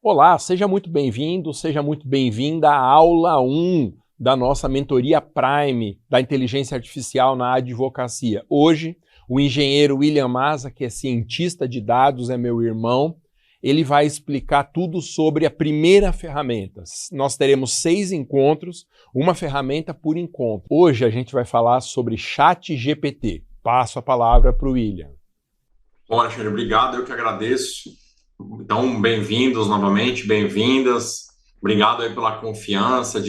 Olá, seja muito bem-vindo, seja muito bem-vinda à aula 1 da nossa mentoria Prime da inteligência artificial na advocacia. Hoje, o engenheiro William Maza, que é cientista de dados, é meu irmão, ele vai explicar tudo sobre a primeira ferramenta. Nós teremos 6 encontros, uma ferramenta por encontro. Hoje a gente vai falar sobre ChatGPT. Passo a palavra para o William. Bom, Alexandre, obrigado, eu que agradeço. Então, bem-vindos novamente, bem-vindas. Obrigado aí pela confiança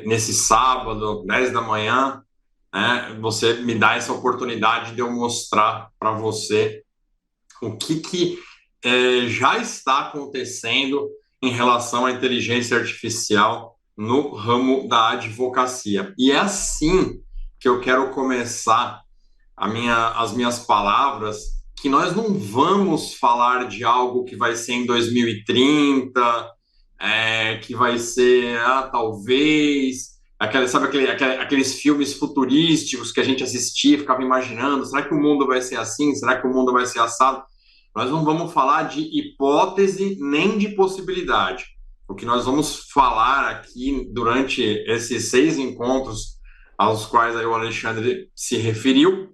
nesse sábado, 10 da manhã, você me dá essa oportunidade de eu mostrar para você o que já está acontecendo em relação à inteligência artificial no ramo da advocacia. E é assim que eu quero começar as minhas palavras, que nós não vamos falar de algo que vai ser em 2030, que vai ser, talvez, aqueles filmes futurísticos que a gente assistia, ficava imaginando, será que o mundo vai ser assim? Será que o mundo vai ser assado? Nós não vamos falar de hipótese nem de possibilidade. O que nós vamos falar aqui durante esses 6 encontros aos quais aí o Alexandre se referiu,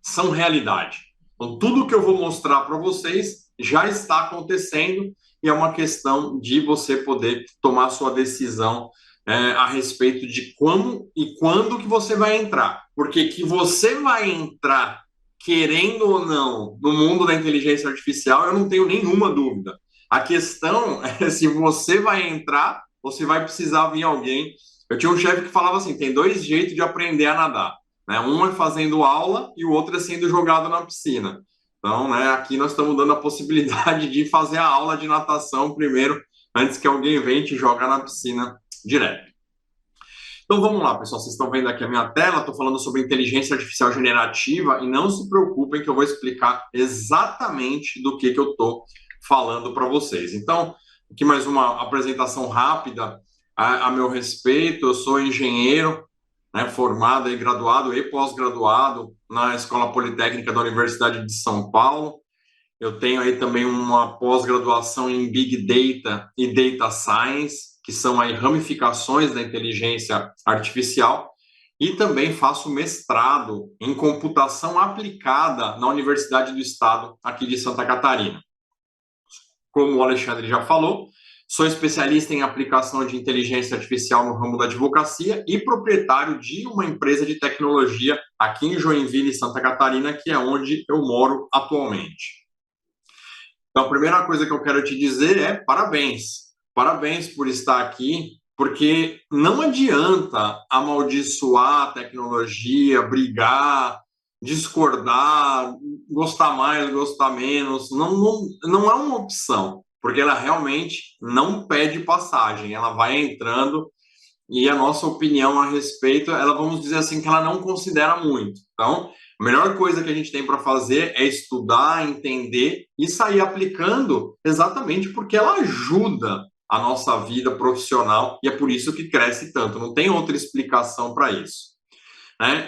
são realidade. Então, tudo que eu vou mostrar para vocês já está acontecendo e é uma questão de você poder tomar sua decisão a respeito de como e quando que você vai entrar. Porque que você vai entrar, querendo ou não, no mundo da inteligência artificial, eu não tenho nenhuma dúvida. A questão é se você vai entrar ou se vai precisar vir alguém. Eu tinha um chefe que falava assim, tem 2 jeitos de aprender a nadar. Um é fazendo aula e o outro é sendo jogado na piscina. Então, aqui nós estamos dando a possibilidade de fazer a aula de natação primeiro, antes que alguém venha te jogar na piscina direto. Então, vamos lá, pessoal. Vocês estão vendo aqui a minha tela, estou falando sobre inteligência artificial generativa e não se preocupem que eu vou explicar exatamente do que eu estou falando para vocês. Então, aqui mais uma apresentação rápida a meu respeito. Eu sou engenheiro, formado e graduado e pós-graduado na Escola Politécnica da Universidade de São Paulo. Eu tenho aí também uma pós-graduação em Big Data e Data Science, que são aí ramificações da inteligência artificial, e também faço mestrado em computação aplicada na Universidade do Estado aqui de Santa Catarina. Como o Alexandre já falou, sou especialista em aplicação de inteligência artificial no ramo da advocacia e proprietário de uma empresa de tecnologia aqui em Joinville, Santa Catarina, que é onde eu moro atualmente. Então, a primeira coisa que eu quero te dizer é parabéns. Parabéns por estar aqui, porque não adianta amaldiçoar a tecnologia, brigar, discordar, gostar mais, gostar menos. Não é uma opção, porque ela realmente não pede passagem, ela vai entrando e a nossa opinião a respeito, ela, vamos dizer assim, que ela não considera muito. Então, a melhor coisa que a gente tem para fazer é estudar, entender e sair aplicando exatamente porque ela ajuda a nossa vida profissional e é por isso que cresce tanto, não tem outra explicação para isso.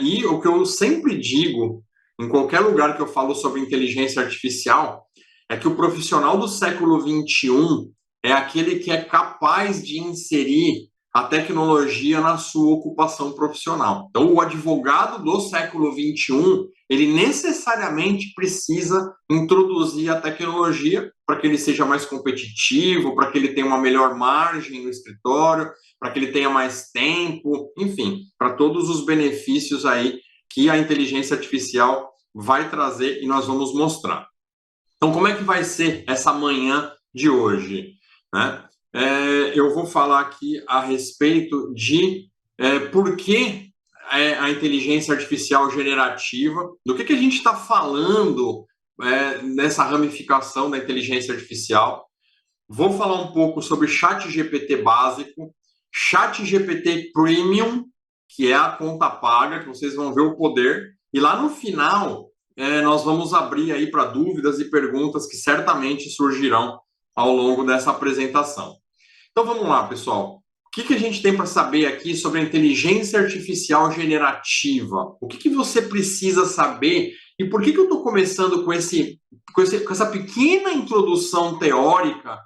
E o que eu sempre digo, em qualquer lugar que eu falo sobre inteligência artificial, é que o profissional do século XXI é aquele que é capaz de inserir a tecnologia na sua ocupação profissional. Então, o advogado do século XXI, ele necessariamente precisa introduzir a tecnologia para que ele seja mais competitivo, para que ele tenha uma melhor margem no escritório, para que ele tenha mais tempo, enfim, para todos os benefícios aí que a inteligência artificial vai trazer e nós vamos mostrar. Então, como é que vai ser essa manhã de hoje? Eu vou falar aqui a respeito de por que a inteligência artificial generativa, do que a gente está falando nessa ramificação da inteligência artificial. Vou falar um pouco sobre ChatGPT básico, ChatGPT Premium, que é a conta paga, que vocês vão ver o poder, e lá no final nós vamos abrir aí para dúvidas e perguntas que certamente surgirão ao longo dessa apresentação. Então vamos lá, pessoal. O que a gente tem para saber aqui sobre a inteligência artificial generativa? O que você precisa saber e por que eu estou começando com essa pequena introdução teórica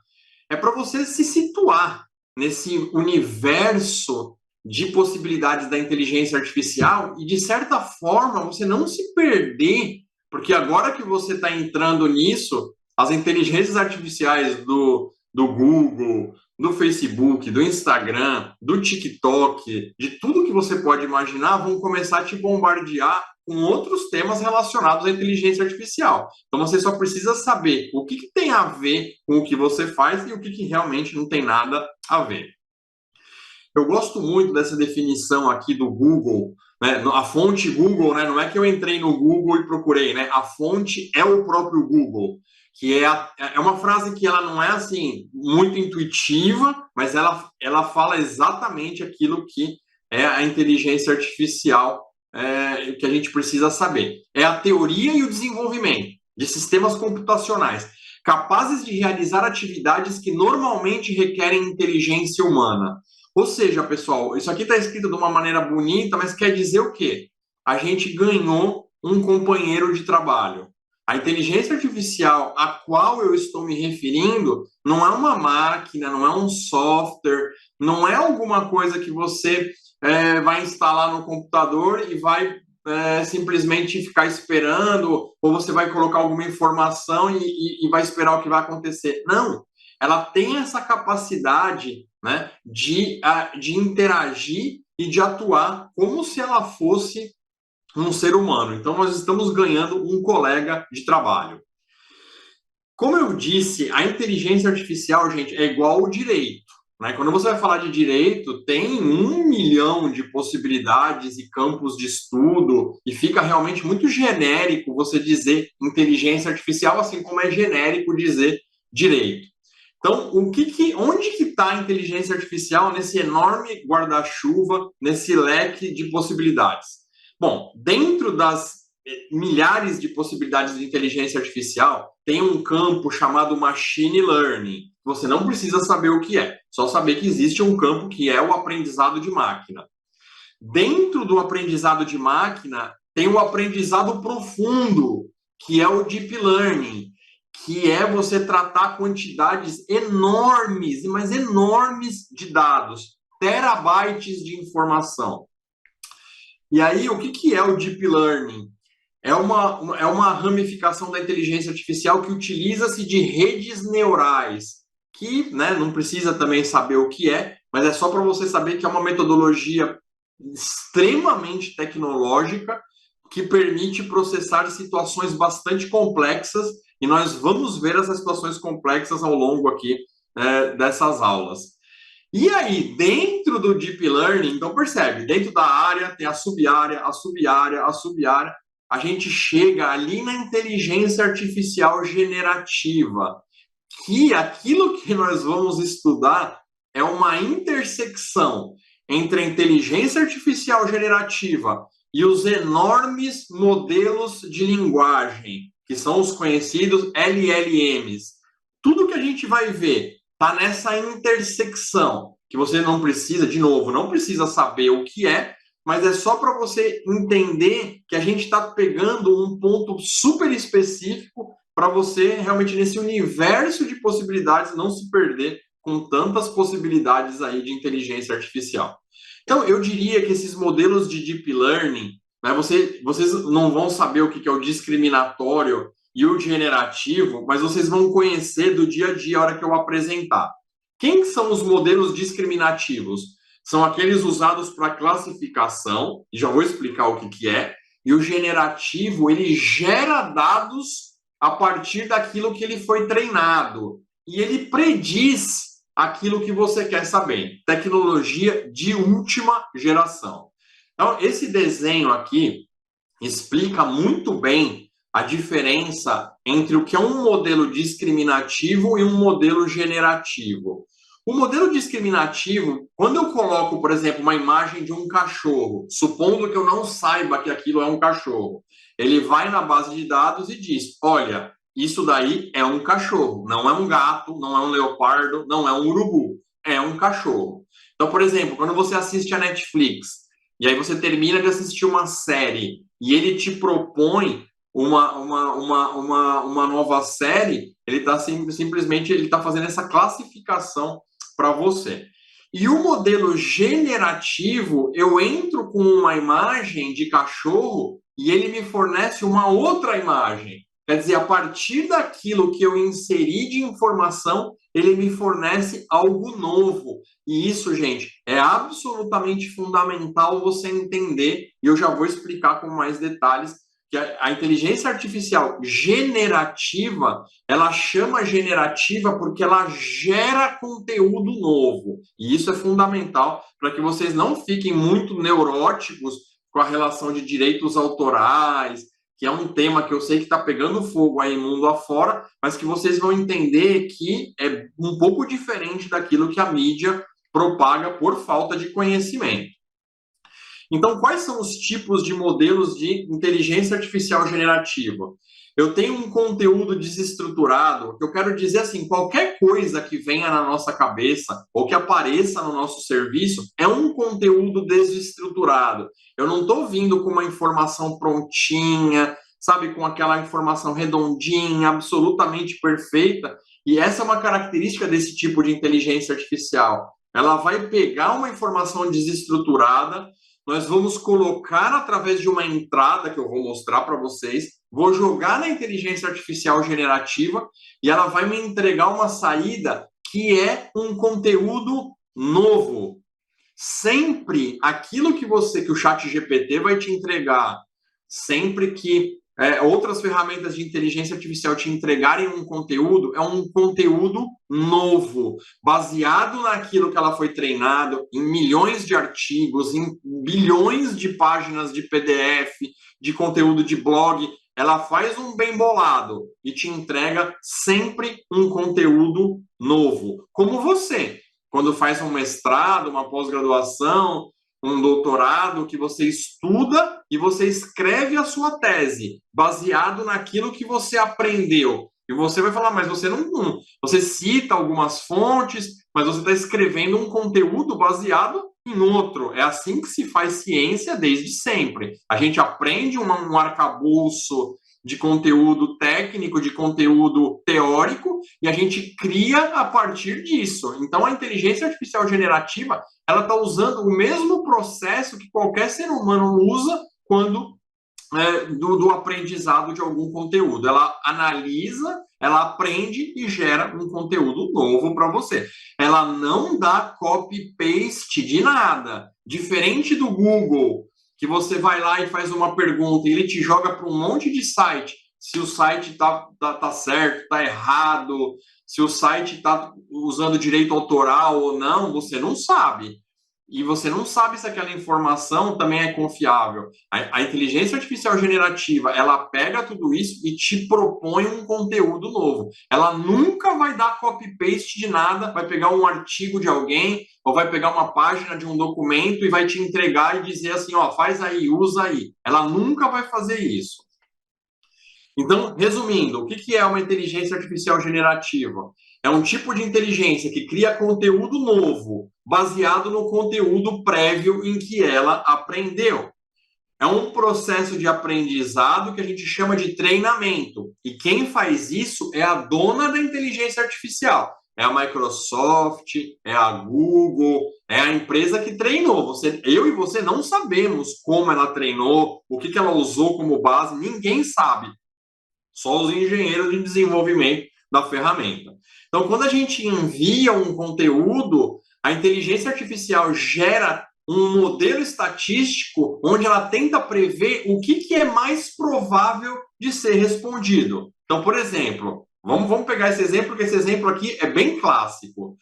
é para você se situar nesse universo de possibilidades da inteligência artificial e, de certa forma, você não se perder, porque agora que você está entrando nisso, as inteligências artificiais do Google, do Facebook, do Instagram, do TikTok, de tudo que você pode imaginar, vão começar a te bombardear com outros temas relacionados à inteligência artificial. Então, você só precisa saber o que tem a ver com o que você faz e o que realmente não tem nada a ver. Eu gosto muito dessa definição aqui do Google, né? A fonte Google, né? Não é que eu entrei no Google e procurei, né? A fonte é o próprio Google, que é uma frase que ela não é assim muito intuitiva, mas ela fala exatamente aquilo que é a inteligência artificial que a gente precisa saber. É a teoria e o desenvolvimento de sistemas computacionais capazes de realizar atividades que normalmente requerem inteligência humana. Ou seja, pessoal, isso aqui está escrito de uma maneira bonita, mas quer dizer o quê? A gente ganhou um companheiro de trabalho. A inteligência artificial a qual eu estou me referindo não é uma máquina, não é um software, não é alguma coisa que você vai instalar no computador e vai simplesmente ficar esperando, ou você vai colocar alguma informação e vai esperar o que vai acontecer. Não, ela tem essa capacidade, né, de interagir e de atuar como se ela fosse um ser humano. Então, nós estamos ganhando um colega de trabalho. Como eu disse, a inteligência artificial, gente, é igual ao direito, né? Quando você vai falar de direito, tem 1 milhão de possibilidades e campos de estudo, e fica realmente muito genérico você dizer inteligência artificial, assim como é genérico dizer direito. Então, onde que está a inteligência artificial nesse enorme guarda-chuva, nesse leque de possibilidades? Bom, dentro das milhares de possibilidades de inteligência artificial, tem um campo chamado Machine Learning. Você não precisa saber o que é, só saber que existe um campo que é o aprendizado de máquina. Dentro do aprendizado de máquina, tem o aprendizado profundo, que é o Deep Learning, que é você tratar quantidades enormes, mas enormes de dados, terabytes de informação. E aí, o que é o Deep Learning? É uma ramificação da inteligência artificial que utiliza-se de redes neurais, que, né, não precisa também saber o que é, mas é só para você saber que é uma metodologia extremamente tecnológica que permite processar situações bastante complexas, e nós vamos ver essas situações complexas ao longo aqui dessas aulas. E aí, dentro do Deep Learning, então percebe, dentro da área tem a sub-área, a sub-área, a sub-área, a gente chega ali na inteligência artificial generativa, que aquilo que nós vamos estudar é uma intersecção entre a inteligência artificial generativa e os enormes modelos de linguagem, que são os conhecidos LLMs. Tudo que a gente vai ver está nessa intersecção, que você não precisa, de novo, não precisa saber o que é, mas é só para você entender que a gente está pegando um ponto super específico para você realmente, nesse universo de possibilidades, não se perder com tantas possibilidades aí de inteligência artificial. Então, eu diria que esses modelos de Deep Learning, né, vocês não vão saber o que é o discriminatório e o generativo, mas vocês vão conhecer do dia a dia a hora que eu apresentar. Quem são os modelos discriminativos? São aqueles usados para classificação, e já vou explicar o que é, e o generativo, ele gera dados a partir daquilo que ele foi treinado, e ele prediz aquilo que você quer saber. Tecnologia de última geração. Então, esse desenho aqui explica muito bem a diferença entre o que é um modelo discriminativo e um modelo generativo. O modelo discriminativo, quando eu coloco, por exemplo, uma imagem de um cachorro, supondo que eu não saiba que aquilo é um cachorro, ele vai na base de dados e diz, olha, isso daí é um cachorro, não é um gato, não é um leopardo, não é um urubu, é um cachorro. Então, por exemplo, quando você assiste a Netflix, e aí você termina de assistir uma série, e ele te propõe uma nova série, ele está simplesmente ele tá fazendo essa classificação para você. E o modelo generativo, eu entro com uma imagem de cachorro e ele me fornece uma outra imagem. Quer dizer, a partir daquilo que eu inseri de informação, ele me fornece algo novo. E isso, gente, é absolutamente fundamental você entender, e eu já vou explicar com mais detalhes, que a inteligência artificial generativa, ela chama generativa porque ela gera conteúdo novo. E isso é fundamental para que vocês não fiquem muito neuróticos com a relação de direitos autorais, que é um tema que eu sei que está pegando fogo aí mundo afora, mas que vocês vão entender que é um pouco diferente daquilo que a mídia propaga por falta de conhecimento. Então, quais são os tipos de modelos de inteligência artificial generativa? Eu tenho um conteúdo desestruturado, eu quero dizer assim, qualquer coisa que venha na nossa cabeça ou que apareça no nosso serviço é um conteúdo desestruturado. Eu não estou vindo com uma informação prontinha, sabe, com aquela informação redondinha, absolutamente perfeita, e essa é uma característica desse tipo de inteligência artificial. Ela vai pegar uma informação desestruturada, nós vamos colocar através de uma entrada que eu vou mostrar para vocês, vou jogar na inteligência artificial generativa e ela vai me entregar uma saída que é um conteúdo novo. Sempre aquilo que o ChatGPT vai te entregar, sempre que outras ferramentas de inteligência artificial te entregarem um conteúdo, é um conteúdo novo, baseado naquilo que ela foi treinada, em milhões de artigos, em bilhões de páginas de PDF, de conteúdo de blog. Ela faz um bem bolado e te entrega sempre um conteúdo novo. Como você, quando faz um mestrado, uma pós-graduação, um doutorado, que você estuda e você escreve a sua tese baseado naquilo que você aprendeu. E você vai falar, mas você não... Você cita algumas fontes, mas você está escrevendo um conteúdo baseado em outro. É assim que se faz ciência desde sempre. A gente aprende um arcabouço de conteúdo técnico, de conteúdo teórico, e a gente cria a partir disso. Então, a inteligência artificial generativa, ela está usando o mesmo processo que qualquer ser humano usa quando do aprendizado de algum conteúdo. Ela analisa, ela aprende e gera um conteúdo novo para você. Ela não dá copy-paste de nada. Diferente do Google, que você vai lá e faz uma pergunta e ele te joga para um monte de site. Se o site tá certo, está errado, se o site está usando direito autoral ou não, você não sabe. E você não sabe se aquela informação também é confiável. A inteligência artificial generativa, ela pega tudo isso e te propõe um conteúdo novo. Ela nunca vai dar copy-paste de nada, vai pegar um artigo de alguém, ou vai pegar uma página de um documento e vai te entregar e dizer assim, ó, faz aí, usa aí. Ela nunca vai fazer isso. Então, resumindo, o que é uma inteligência artificial generativa? É um tipo de inteligência que cria conteúdo novo, baseado no conteúdo prévio em que ela aprendeu. É um processo de aprendizado que a gente chama de treinamento. E quem faz isso é a dona da inteligência artificial. É a Microsoft, é a Google, é a empresa que treinou. Eu e você não sabemos como ela treinou, o que ela usou como base, ninguém sabe. Só os engenheiros de desenvolvimento da ferramenta. Então, quando a gente envia um conteúdo, a inteligência artificial gera um modelo estatístico onde ela tenta prever o que é mais provável de ser respondido. Então, por exemplo, vamos pegar esse exemplo, porque esse exemplo aqui é bem clássico.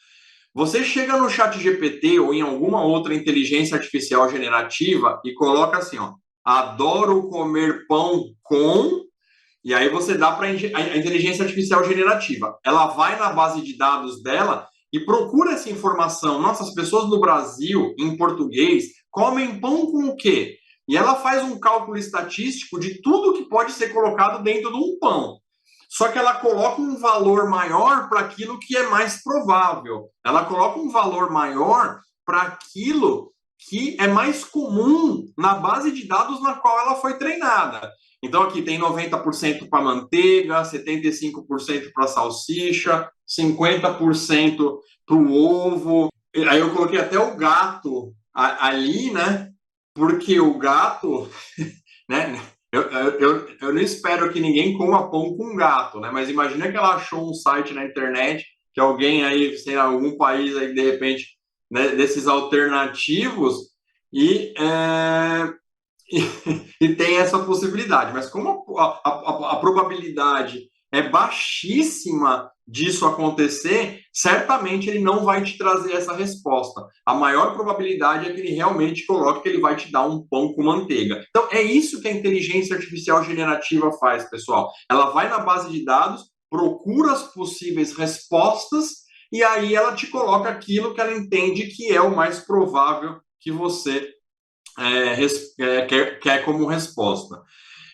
Você chega no ChatGPT ou em alguma outra inteligência artificial generativa e coloca assim, ó, adoro comer pão com... E aí você dá para a inteligência artificial generativa. Ela vai na base de dados dela e procura essa informação. Nossa, as pessoas no Brasil, em português, comem pão com o quê? E ela faz um cálculo estatístico de tudo que pode ser colocado dentro de um pão. Só que ela coloca um valor maior para aquilo que é mais provável. Ela coloca um valor maior para aquilo que é mais comum na base de dados na qual ela foi treinada. Então, aqui tem 90% para manteiga, 75% para salsicha, 50% para o ovo. Aí eu coloquei até o gato ali, né? Porque o gato, né? Eu não espero que ninguém coma pão com gato, né? Mas imagina que ela achou um site na internet que alguém aí, sei lá, algum país aí, de repente, né, desses alternativos e tem essa possibilidade. Mas como a probabilidade é baixíssima disso acontecer, certamente ele não vai te trazer essa resposta. A maior probabilidade é que ele realmente coloque que ele vai te dar um pão com manteiga. Então, é isso que a inteligência artificial generativa faz, pessoal. Ela vai na base de dados, procura as possíveis respostas e aí ela te coloca aquilo que ela entende que é o mais provável que você quer como resposta.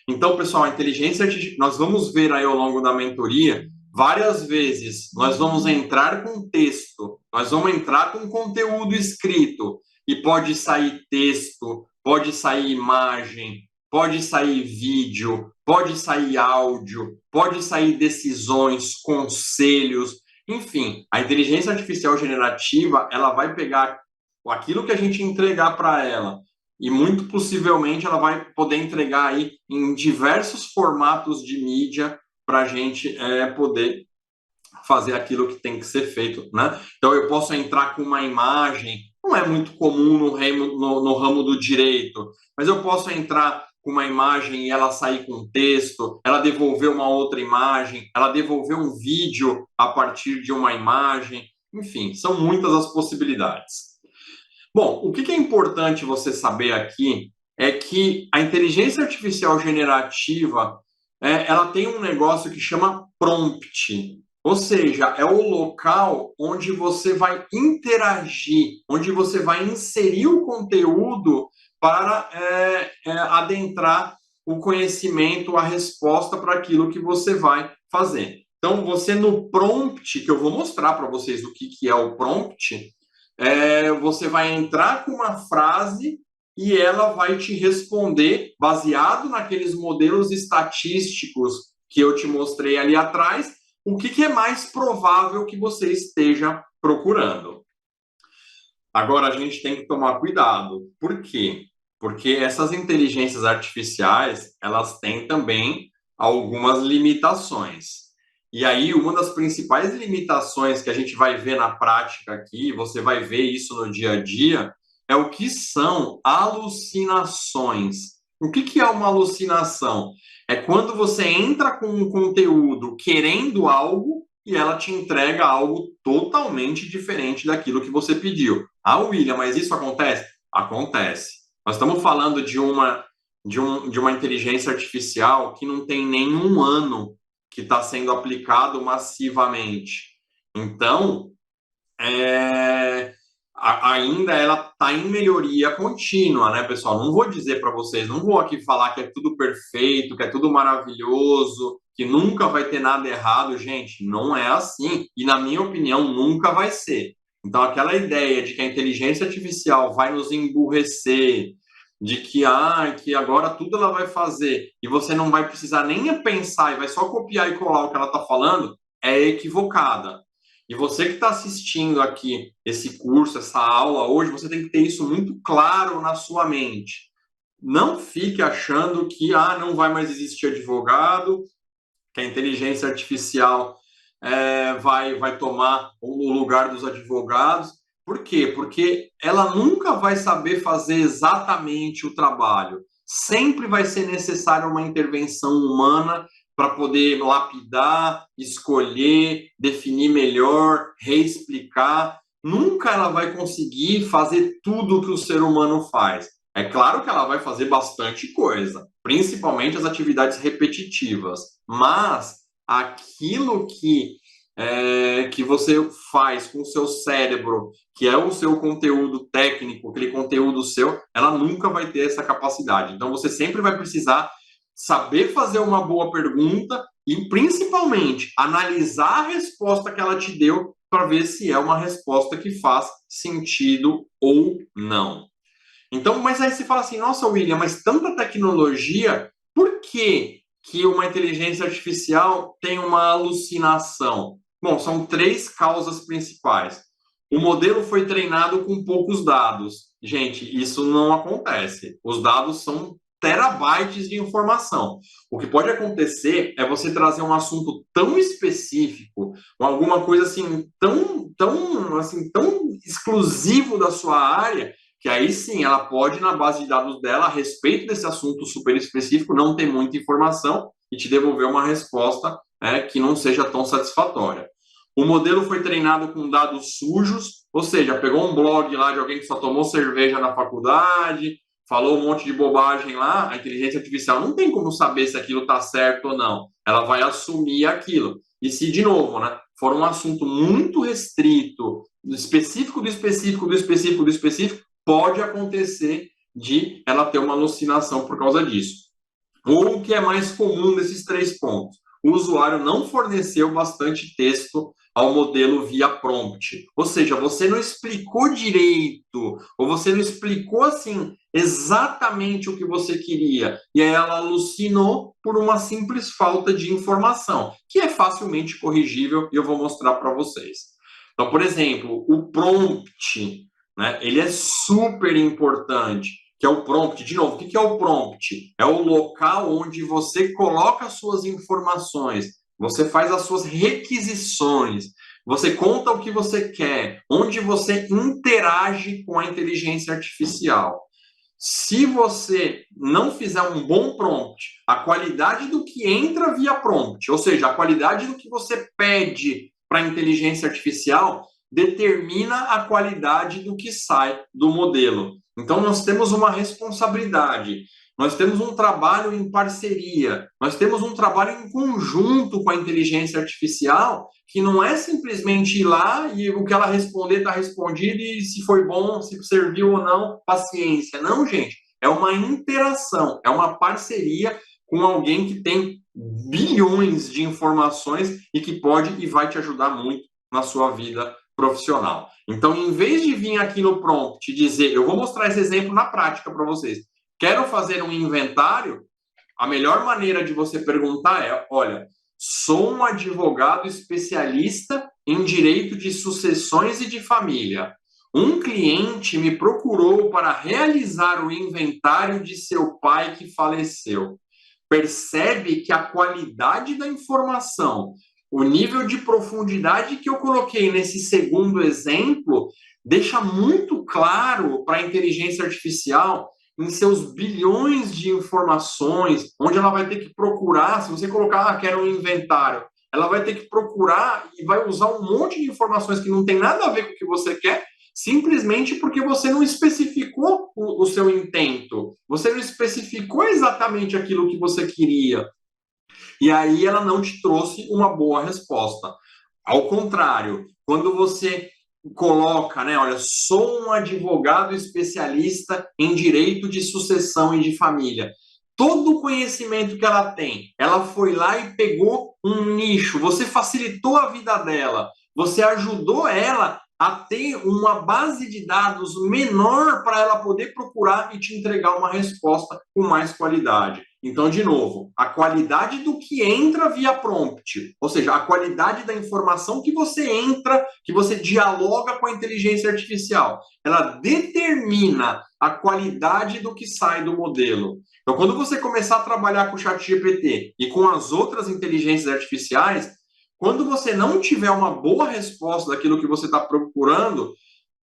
Então, pessoal, a inteligência artificial, nós vamos ver aí ao longo da mentoria, várias vezes, nós vamos entrar com texto, nós vamos entrar com conteúdo escrito, e pode sair texto, pode sair imagem, pode sair vídeo, pode sair áudio, pode sair decisões, conselhos, enfim, a inteligência artificial generativa, ela vai pegar aquilo que a gente entregar para ela, e muito possivelmente ela vai poder entregar aí em diversos formatos de mídia para a gente poder fazer aquilo que tem que ser feito, né? Então eu posso entrar com uma imagem, não é muito comum no ramo do direito, mas eu posso entrar com uma imagem e ela sair com texto, ela devolver uma outra imagem, ela devolver um vídeo a partir de uma imagem, enfim, são muitas as possibilidades. Bom, o que é importante você saber aqui é que a inteligência artificial generativa, ela tem um negócio que chama prompt, ou seja, é o local onde você vai interagir, onde você vai inserir o conteúdo para adentrar o conhecimento, a resposta para aquilo que você vai fazer. Então, você no prompt, que eu vou mostrar para vocês o que é o prompt, você vai entrar com uma frase e ela vai te responder baseado naqueles modelos estatísticos que eu te mostrei ali atrás, o que é mais provável que você esteja procurando. Agora, a gente tem que tomar cuidado. Por quê? Porque essas inteligências artificiais, elas têm também algumas limitações. E aí, uma das principais limitações que a gente vai ver na prática aqui, você vai ver isso no dia a dia, é o que são alucinações. O que é uma alucinação? É quando você entra com um conteúdo querendo algo e ela te entrega algo totalmente diferente daquilo que você pediu. Ah, William, mas isso acontece? Acontece. Nós estamos falando de uma inteligência artificial que não tem nenhum ano que está sendo aplicado massivamente. Então, ainda ela está em melhoria contínua, né, pessoal? Não vou dizer para vocês, não vou aqui falar que é tudo perfeito, que é tudo maravilhoso, que nunca vai ter nada errado. Gente, não é assim. E, na minha opinião, nunca vai ser. Então, aquela ideia de que a inteligência artificial vai nos emburrecer, de que agora tudo ela vai fazer e você não vai precisar nem pensar e vai só copiar e colar o que ela está falando, é equivocada. E você que está assistindo aqui esse curso, essa aula hoje, você tem que ter isso muito claro na sua mente. Não fique achando que não vai mais existir advogado, que a inteligência artificial vai tomar o lugar dos advogados. Por quê? Porque ela nunca vai saber fazer exatamente o trabalho. Sempre vai ser necessária uma intervenção humana para poder lapidar, escolher, definir melhor, reexplicar. Nunca ela vai conseguir fazer tudo o que o ser humano faz. É claro que ela vai fazer bastante coisa, principalmente as atividades repetitivas, mas aquilo que você faz com o seu cérebro, que é o seu conteúdo técnico, aquele conteúdo seu, ela nunca vai ter essa capacidade. Então, você sempre vai precisar saber fazer uma boa pergunta e, principalmente, analisar a resposta que ela te deu para ver se é uma resposta que faz sentido ou não. Então, mas aí você fala assim, nossa, William, mas tanta tecnologia, por que que uma inteligência artificial tem uma alucinação? Bom, são 3 causas principais. O modelo foi treinado com poucos dados. Gente, isso não acontece. Os dados são terabytes de informação. O que pode acontecer é você trazer um assunto tão específico, ou alguma coisa assim tão exclusivo da sua área, que aí sim ela pode, na base de dados dela, a respeito desse assunto super específico, não ter muita informação e te devolver uma resposta que não seja tão satisfatória. O modelo foi treinado com dados sujos, ou seja, pegou um blog lá de alguém que só tomou cerveja na faculdade, falou um monte de bobagem lá, a inteligência artificial não tem como saber se aquilo está certo ou não. Ela vai assumir aquilo. E se, de novo, né, for um assunto muito restrito, específico do específico, do específico, do específico, pode acontecer de ela ter uma alucinação por causa disso. Ou o que é mais comum desses 3 pontos? O usuário não forneceu bastante texto ao modelo via prompt. Ou seja, você não explicou direito, ou você não explicou assim exatamente o que você queria, e aí ela alucinou por uma simples falta de informação, que é facilmente corrigível e eu vou mostrar para vocês. Então, por exemplo, o prompt, né, ele é super importante, que é o prompt. De novo, o que é o prompt? É o local onde você coloca as suas informações, você faz as suas requisições, você conta o que você quer, onde você interage com a inteligência artificial. Se você não fizer um bom prompt, a qualidade do que entra via prompt, ou seja, a qualidade do que você pede para a inteligência artificial, determina a qualidade do que sai do modelo. Então, nós temos uma responsabilidade, nós temos um trabalho em parceria, nós temos um trabalho em conjunto com a inteligência artificial, que não é simplesmente ir lá e o que ela responder está respondido e se foi bom, se serviu ou não, paciência. Não, gente, é uma interação, é uma parceria com alguém que tem bilhões de informações e que pode e vai te ajudar muito na sua vida profissional. Então, em vez de vir aqui no prompt e dizer, eu vou mostrar esse exemplo na prática para vocês. Quero fazer um inventário? A melhor maneira de você perguntar é, olha, sou um advogado especialista em direito de sucessões e de família. Um cliente me procurou para realizar o inventário de seu pai que faleceu. Percebe que a qualidade da informação, o nível de profundidade que eu coloquei nesse segundo exemplo, deixa muito claro para a inteligência artificial, em seus bilhões de informações, onde ela vai ter que procurar, se você colocar, quero um inventário, ela vai ter que procurar e vai usar um monte de informações que não tem nada a ver com o que você quer, simplesmente porque você não especificou o seu intento, você não especificou exatamente aquilo que você queria. E aí ela não te trouxe uma boa resposta. Ao contrário, quando você coloca, né, olha, sou um advogado especialista em direito de sucessão e de família. Todo o conhecimento que ela tem, ela foi lá e pegou um nicho, você facilitou a vida dela, você ajudou ela a ter uma base de dados menor para ela poder procurar e te entregar uma resposta com mais qualidade. Então, de novo, a qualidade do que entra via prompt, ou seja, a qualidade da informação que você entra, que você dialoga com a inteligência artificial, ela determina a qualidade do que sai do modelo. Então, quando você começar a trabalhar com o ChatGPT e com as outras inteligências artificiais, quando você não tiver uma boa resposta daquilo que você está procurando,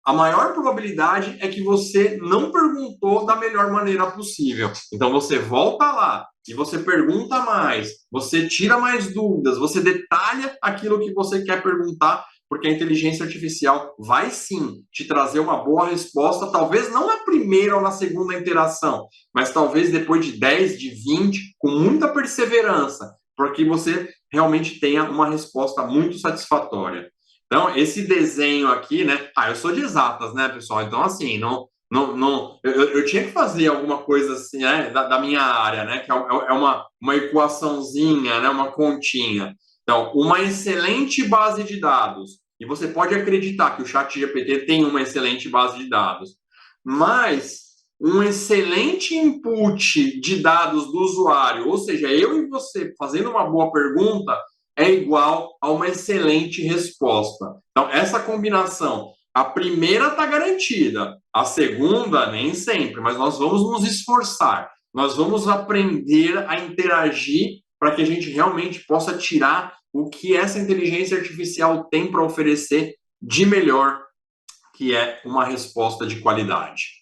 a maior probabilidade é que você não perguntou da melhor maneira possível. Então, você volta lá e você pergunta mais, você tira mais dúvidas, você detalha aquilo que você quer perguntar, porque a inteligência artificial vai sim te trazer uma boa resposta, talvez não na primeira ou na segunda interação, mas talvez depois de 10, de 20, com muita perseverança, para que você realmente tenha uma resposta muito satisfatória. Então, esse desenho aqui, né? Eu sou de exatas, né, pessoal? Então, assim, eu tinha que fazer alguma coisa assim, né, da minha área, né? Que é uma equaçãozinha, né? Uma continha. Então, uma excelente base de dados. E você pode acreditar que o ChatGPT tem uma excelente base de dados. Mas um excelente input de dados do usuário, ou seja, eu e você fazendo uma boa pergunta, é igual a uma excelente resposta. Então, essa combinação, a primeira está garantida, a segunda nem sempre, mas nós vamos nos esforçar, nós vamos aprender a interagir para que a gente realmente possa tirar o que essa inteligência artificial tem para oferecer de melhor, que é uma resposta de qualidade.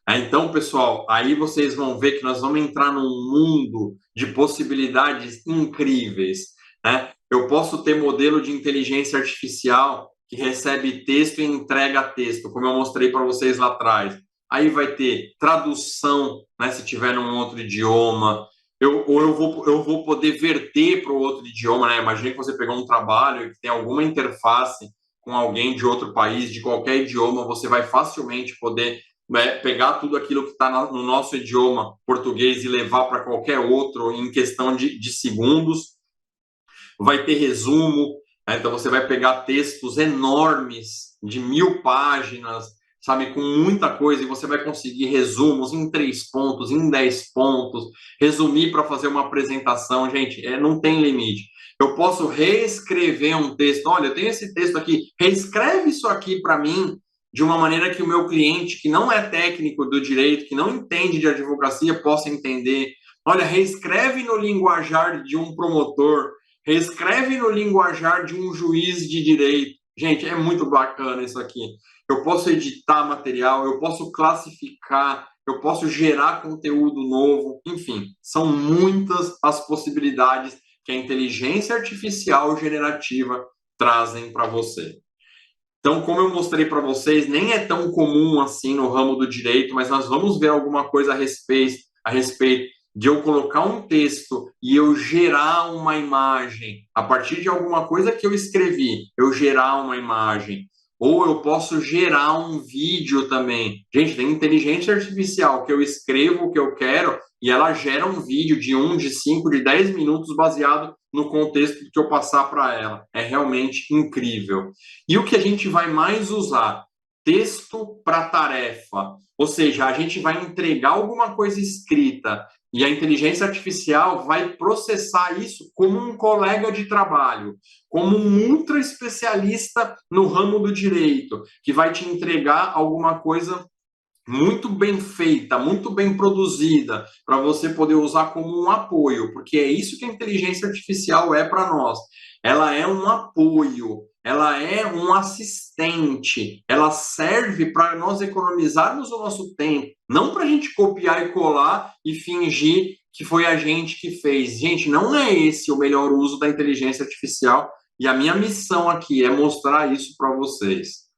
Então, pessoal, aí vocês vão ver que nós vamos entrar num mundo de possibilidades incríveis, né? Eu posso ter modelo de inteligência artificial que recebe texto e entrega texto, como eu mostrei para vocês lá atrás. Aí vai ter tradução, né, se tiver num outro idioma. Eu vou poder verter para o outro idioma, né? Imagina que você pegou um trabalho que tem alguma interface com alguém de outro país, de qualquer idioma, você vai facilmente poder pegar tudo aquilo que está no nosso idioma português e levar para qualquer outro em questão de segundos. Vai ter resumo, né? Então você vai pegar textos enormes de 1000 páginas, sabe, com muita coisa, e você vai conseguir resumos em 3 pontos, em 10 pontos, resumir para fazer uma apresentação. Gente, não tem limite. Eu posso reescrever um texto. Olha, eu tenho esse texto aqui, reescreve isso aqui para mim de uma maneira que o meu cliente, que não é técnico do direito, que não entende de advocacia, possa entender. Olha, reescreve no linguajar de um promotor, reescreve no linguajar de um juiz de direito. Gente, é muito bacana isso aqui. Eu posso editar material, eu posso classificar, eu posso gerar conteúdo novo, enfim, são muitas as possibilidades que a inteligência artificial generativa trazem para você. Então, como eu mostrei para vocês, nem é tão comum assim no ramo do direito, mas nós vamos ver alguma coisa a respeito de eu colocar um texto e eu gerar uma imagem. A partir de alguma coisa que eu escrevi, eu gerar uma imagem. Ou eu posso gerar um vídeo também. Gente, tem inteligência artificial que eu escrevo o que eu quero e ela gera um vídeo de 1, de 5, de 10 minutos baseado no contexto que eu passar para ela. É realmente incrível. E o que a gente vai mais usar? Texto para tarefa. Ou seja, a gente vai entregar alguma coisa escrita e a inteligência artificial vai processar isso como um colega de trabalho, como um ultra especialista no ramo do direito, que vai te entregar alguma coisa muito bem feita, muito bem produzida, para você poder usar como um apoio, porque é isso que a inteligência artificial é para nós. Ela é um apoio, ela é um assistente, ela serve para nós economizarmos o nosso tempo, não para a gente copiar e colar e fingir que foi a gente que fez. Gente, não é esse o melhor uso da inteligência artificial, e a minha missão aqui é mostrar isso para vocês.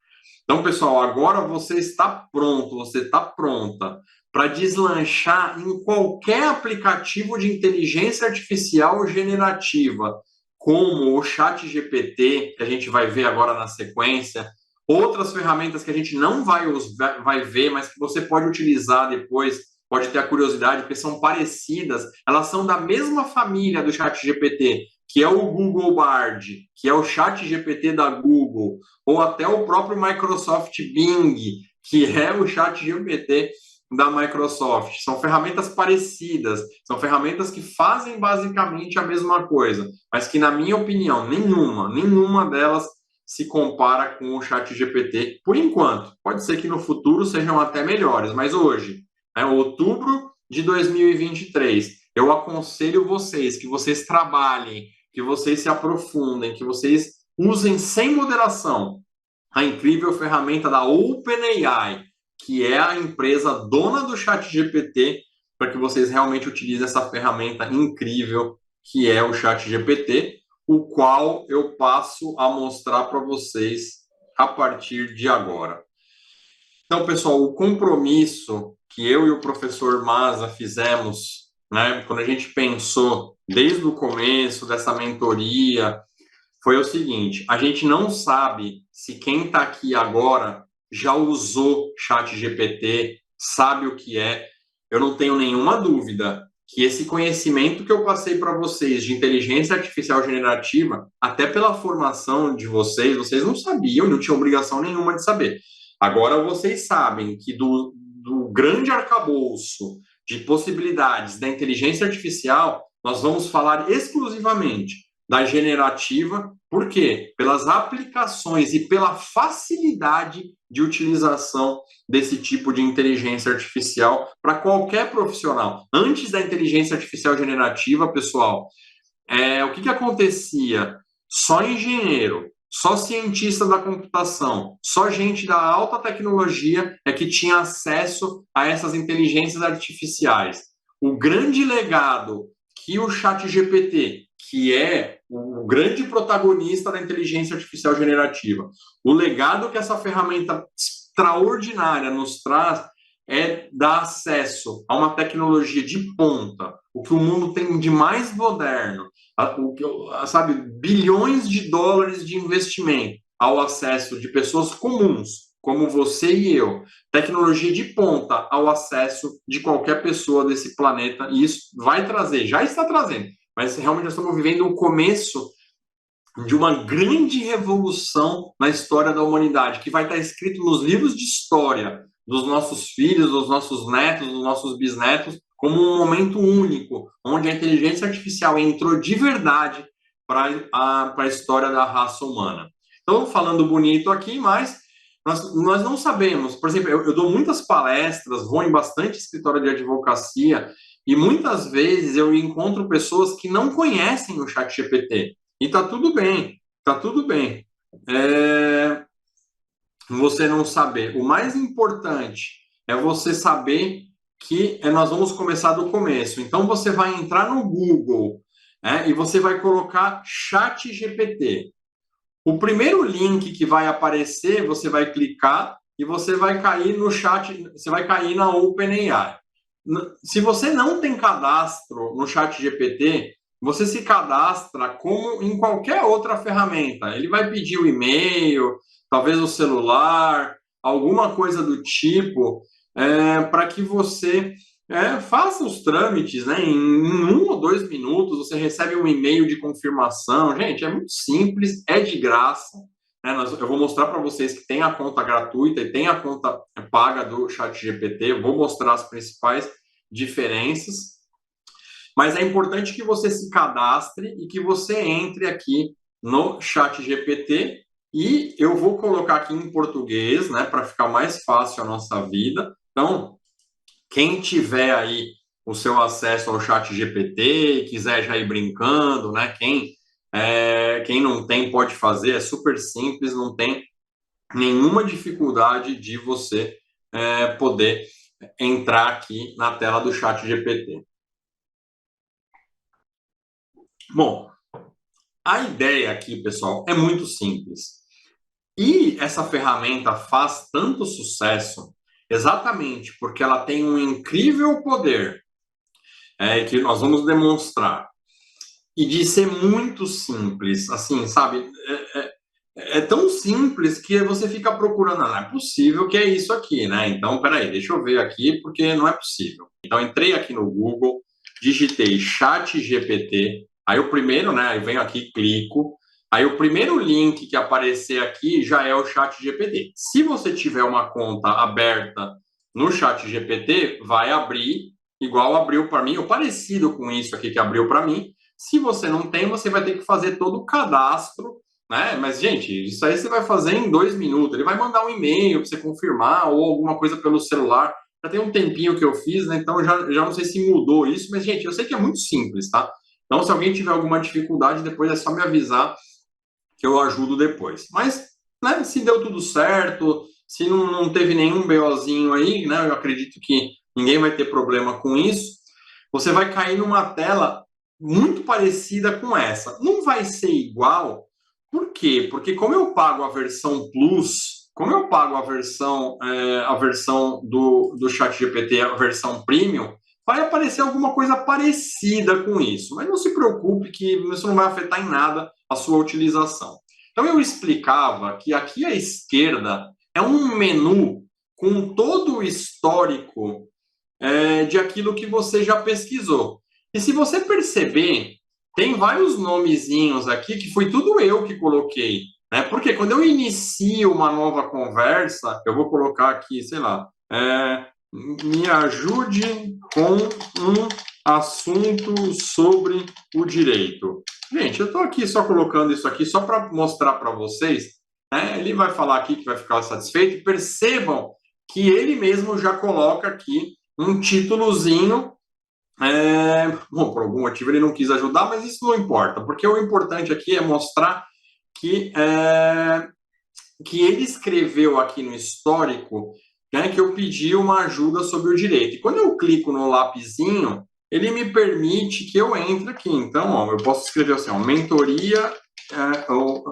Então, pessoal, agora você está pronto, você está pronta para deslanchar em qualquer aplicativo de inteligência artificial generativa, como o ChatGPT, que a gente vai ver agora na sequência, outras ferramentas que a gente não vai ver, mas que você pode utilizar depois, pode ter a curiosidade, porque são parecidas, elas são da mesma família do ChatGPT, que é o Google Bard, que é o ChatGPT da Google, ou até o próprio Microsoft Bing, que é o ChatGPT da Microsoft. São ferramentas parecidas, são ferramentas que fazem basicamente a mesma coisa, mas que, na minha opinião, nenhuma delas se compara com o ChatGPT por enquanto. Pode ser que no futuro sejam até melhores, mas hoje, outubro de 2023, eu aconselho vocês que vocês trabalhem, que vocês se aprofundem, que vocês usem sem moderação a incrível ferramenta da OpenAI, que é a empresa dona do ChatGPT, para que vocês realmente utilizem essa ferramenta incrível que é o ChatGPT, o qual eu passo a mostrar para vocês a partir de agora. Então, pessoal, o compromisso que eu e o professor Maza fizemos, né, quando a gente pensou desde o começo dessa mentoria, foi o seguinte: a gente não sabe se quem está aqui agora já usou ChatGPT, sabe o que é. Eu não tenho nenhuma dúvida que esse conhecimento que eu passei para vocês de inteligência artificial generativa, até pela formação de vocês não sabiam, não tinham obrigação nenhuma de saber. Agora vocês sabem que do grande arcabouço de possibilidades da inteligência artificial, nós vamos falar exclusivamente da generativa. Por quê? Pelas aplicações e pela facilidade de utilização desse tipo de inteligência artificial para qualquer profissional. Antes da inteligência artificial generativa, pessoal, o que acontecia? Só engenheiro, só cientista da computação, só gente da alta tecnologia é que tinha acesso a essas inteligências artificiais. O grande legado que o ChatGPT, que é o grande protagonista da inteligência artificial generativa, o legado que essa ferramenta extraordinária nos traz é dar acesso a uma tecnologia de ponta, o que o mundo tem de mais moderno, sabe, bilhões de dólares de investimento ao acesso de pessoas comuns, como você e eu, tecnologia de ponta ao acesso de qualquer pessoa desse planeta, e isso vai trazer, já está trazendo, mas realmente nós estamos vivendo o começo de uma grande revolução na história da humanidade, que vai estar escrito nos livros de história dos nossos filhos, dos nossos netos, dos nossos bisnetos, como um momento único, onde a inteligência artificial entrou de verdade para a história da raça humana. Então, falando bonito aqui, mas nós não sabemos. Por exemplo, eu dou muitas palestras, vou em bastante escritório de advocacia, e muitas vezes eu encontro pessoas que não conhecem o ChatGPT. E tá tudo bem, tá tudo bem. Você não saber. O mais importante é você saber que nós vamos começar do começo. Então, você vai entrar no Google, e você vai colocar ChatGPT. O primeiro link que vai aparecer, você vai clicar e você vai cair no chat, você vai cair na OpenAI. Se você não tem cadastro no ChatGPT, você se cadastra como em qualquer outra ferramenta. Ele vai pedir o e-mail, talvez o celular, alguma coisa do tipo, para que você faça os trâmites, né? Em 1 ou 2 minutos, você recebe um e-mail de confirmação. Gente, é muito simples, é de graça. Né? Eu vou mostrar para vocês que tem a conta gratuita e tem a conta paga do ChatGPT. Eu vou mostrar as principais diferenças. Mas é importante que você se cadastre e que você entre aqui no ChatGPT. E eu vou colocar aqui em português, né, para ficar mais fácil a nossa vida. Então, quem tiver aí o seu acesso ao ChatGPT e quiser já ir brincando, né, quem não tem pode fazer, é super simples, não tem nenhuma dificuldade de você poder entrar aqui na tela do ChatGPT. Bom, a ideia aqui, pessoal, é muito simples. E essa ferramenta faz tanto sucesso exatamente porque ela tem um incrível poder que nós vamos demonstrar. E de ser muito simples, assim, sabe? É tão simples que você fica procurando, não é possível que é isso aqui, né? Então, peraí, deixa eu ver aqui, porque não é possível. Então, entrei aqui no Google, digitei ChatGPT, aí o primeiro, né, eu venho aqui, clico, aí o primeiro link que aparecer aqui já é o ChatGPT. Se você tiver uma conta aberta no ChatGPT, vai abrir, igual abriu para mim, ou parecido com isso aqui que abriu para mim. Se você não tem, você vai ter que fazer todo o cadastro, né? Mas, gente, isso aí você vai fazer em 2 minutos. Ele vai mandar um e-mail para você confirmar ou alguma coisa pelo celular. Já tem um tempinho que eu fiz, né? Então já não sei se mudou isso, mas, gente, eu sei que é muito simples, tá? Então, se alguém tiver alguma dificuldade, depois é só me avisar que eu ajudo depois. Mas, né, se deu tudo certo, se não teve nenhum BOzinho aí, né? Eu acredito que ninguém vai ter problema com isso. Você vai cair numa tela muito parecida com essa. Não vai ser igual. Por quê? Porque como eu pago a versão Plus, como eu pago a versão do ChatGPT, a versão Premium, vai aparecer alguma coisa parecida com isso. Mas não se preocupe que isso não vai afetar em nada a sua utilização. Então eu explicava que aqui à esquerda é um menu com todo o histórico de aquilo que você já pesquisou. E se você perceber, tem vários nomezinhos aqui que foi tudo eu que coloquei, né? Porque quando eu inicio uma nova conversa, eu vou colocar aqui, sei lá, me ajude com um assunto sobre o direito. Gente, eu estou aqui só colocando isso aqui só para mostrar para vocês, né? Ele vai falar aqui que vai ficar satisfeito. Percebam que ele mesmo já coloca aqui um títulozinho. Bom, por algum motivo ele não quis ajudar, mas isso não importa, porque o importante aqui é mostrar que ele escreveu aqui no histórico, né, que eu pedi uma ajuda sobre o direito. E quando eu clico no lapisinho, ele me permite que eu entre aqui. Então, ó, eu posso escrever assim, ó, mentoria,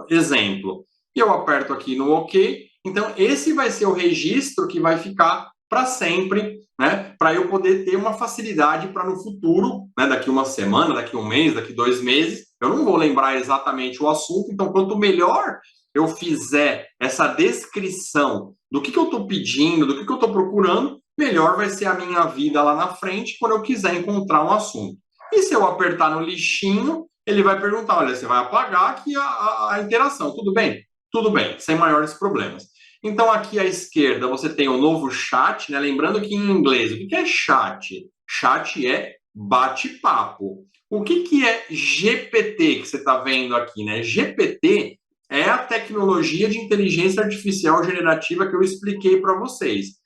exemplo. E eu aperto aqui no OK. Então, esse vai ser o registro que vai ficar para sempre, né, para eu poder ter uma facilidade para no futuro, né, daqui uma semana, daqui um mês, daqui 2 meses, eu não vou lembrar exatamente o assunto. Então, quanto melhor eu fizer essa descrição do que eu estou pedindo, do que eu estou procurando, melhor vai ser a minha vida lá na frente quando eu quiser encontrar um assunto. E se eu apertar no lixinho, ele vai perguntar, olha, você vai apagar aqui a interação, tudo bem? Tudo bem, sem maiores problemas. Então, aqui à esquerda, você tem o novo chat, né? Lembrando que em inglês, o que é chat? Chat é bate-papo. O que é GPT que você está vendo aqui, né? GPT é a tecnologia de inteligência artificial generativa que eu expliquei para vocês.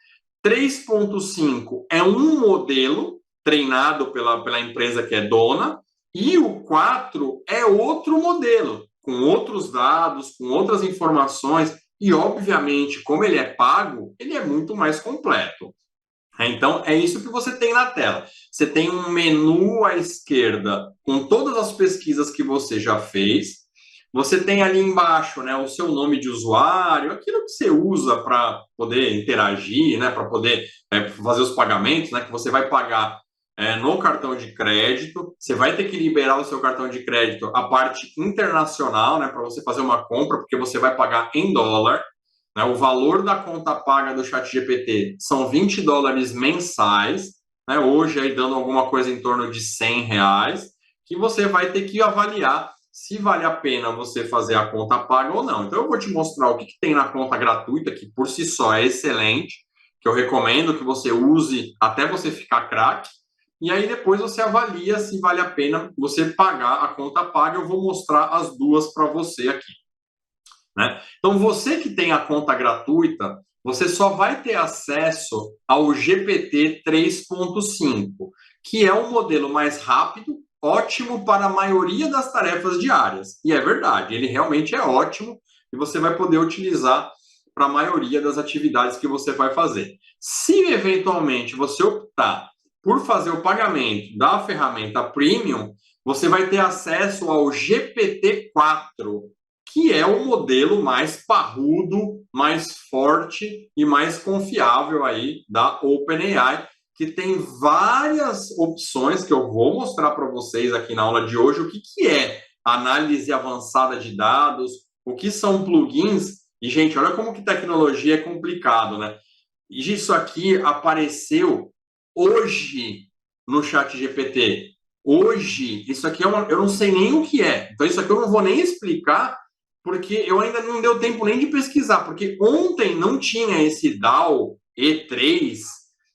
3.5 é um modelo treinado pela empresa que é dona, e o 4 é outro modelo, com outros dados, com outras informações, e, obviamente, como ele é pago, ele é muito mais completo. Então, é isso que você tem na tela. Você tem um menu à esquerda com todas as pesquisas que você já fez. Você tem ali embaixo, né, o seu nome de usuário, aquilo que você usa para poder interagir, né, para poder fazer os pagamentos, né, que você vai pagar no cartão de crédito. Você vai ter que liberar o seu cartão de crédito, a parte internacional, né, para você fazer uma compra, porque você vai pagar em dólar. Né, o valor da conta paga do ChatGPT são $20 mensais, né, hoje aí dando alguma coisa em torno de R$100, que você vai ter que avaliar se vale a pena você fazer a conta paga ou não. Então eu vou te mostrar o que tem na conta gratuita, que por si só é excelente, que eu recomendo que você use até você ficar craque. E aí depois você avalia se vale a pena você pagar a conta paga. Eu vou mostrar as duas para você aqui. Né? Então você que tem a conta gratuita, você só vai ter acesso ao GPT 3.5, que é um modelo mais rápido, ótimo para a maioria das tarefas diárias. E é verdade, ele realmente é ótimo e você vai poder utilizar para a maioria das atividades que você vai fazer. Se eventualmente você optar por fazer o pagamento da ferramenta Premium, você vai ter acesso ao GPT-4, que é o modelo mais parrudo, mais forte e mais confiável aí da OpenAI, que tem várias opções que eu vou mostrar para vocês aqui na aula de hoje, o que é análise avançada de dados, o que são plugins. E, gente, olha como que tecnologia é complicado, né? E isso aqui apareceu hoje no ChatGPT. Hoje, isso aqui eu não sei nem o que é. Então, isso aqui eu não vou nem explicar, porque eu ainda não deu tempo nem de pesquisar, porque ontem não tinha esse DAO E3,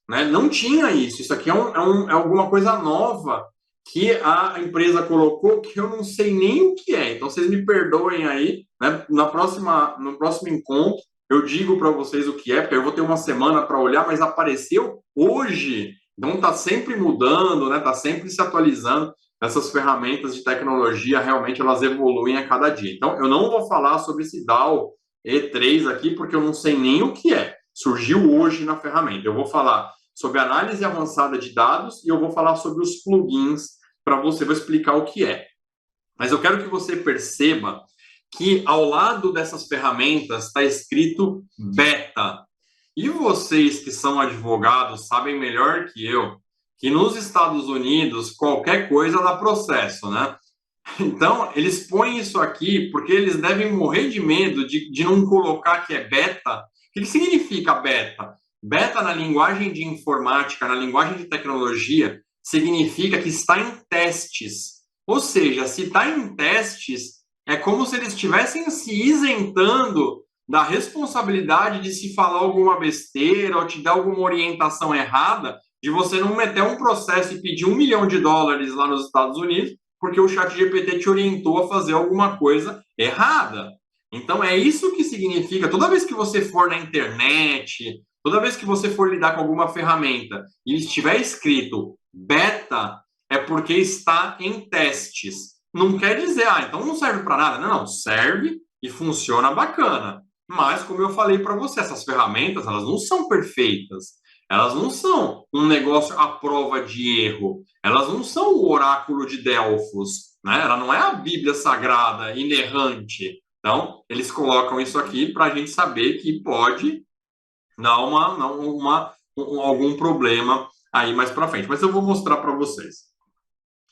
né? Não tinha isso. Isso aqui é alguma coisa nova que a empresa colocou que eu não sei nem o que é. Então, vocês me perdoem aí, né? No próximo encontro, eu digo para vocês o que é, porque eu vou ter uma semana para olhar, mas apareceu hoje. Então, está sempre mudando, né? Está sempre se atualizando. Essas ferramentas de tecnologia, realmente, elas evoluem a cada dia. Então, eu não vou falar sobre esse DAO E3 aqui, porque eu não sei nem o que é. Surgiu hoje na ferramenta. Eu vou falar sobre análise avançada de dados e eu vou falar sobre os plugins para você, vou explicar o que é. Mas eu quero que você perceba que ao lado dessas ferramentas está escrito beta. E vocês que são advogados sabem melhor que eu que nos Estados Unidos qualquer coisa dá processo, né? Então, eles põem isso aqui porque eles devem morrer de medo de não colocar que é beta. O que significa beta? Beta na linguagem de informática, na linguagem de tecnologia, significa que está em testes. Ou seja, se está em testes, é como se eles estivessem se isentando da responsabilidade de se falar alguma besteira ou te dar alguma orientação errada, de você não meter um processo e pedir $1 milhão lá nos Estados Unidos, porque o ChatGPT te orientou a fazer alguma coisa errada. Então, é isso que significa, toda vez que você for na internet, toda vez que você for lidar com alguma ferramenta e estiver escrito beta, é porque está em testes. Não quer dizer, então não serve para nada. Não, serve e funciona bacana. Mas, como eu falei para você, essas ferramentas, elas não são perfeitas. Elas não são um negócio à prova de erro. Elas não são o oráculo de Delfos, né? Ela não é a Bíblia Sagrada, inerrante. Então, eles colocam isso aqui para a gente saber que pode dar algum problema aí mais para frente. Mas eu vou mostrar para vocês.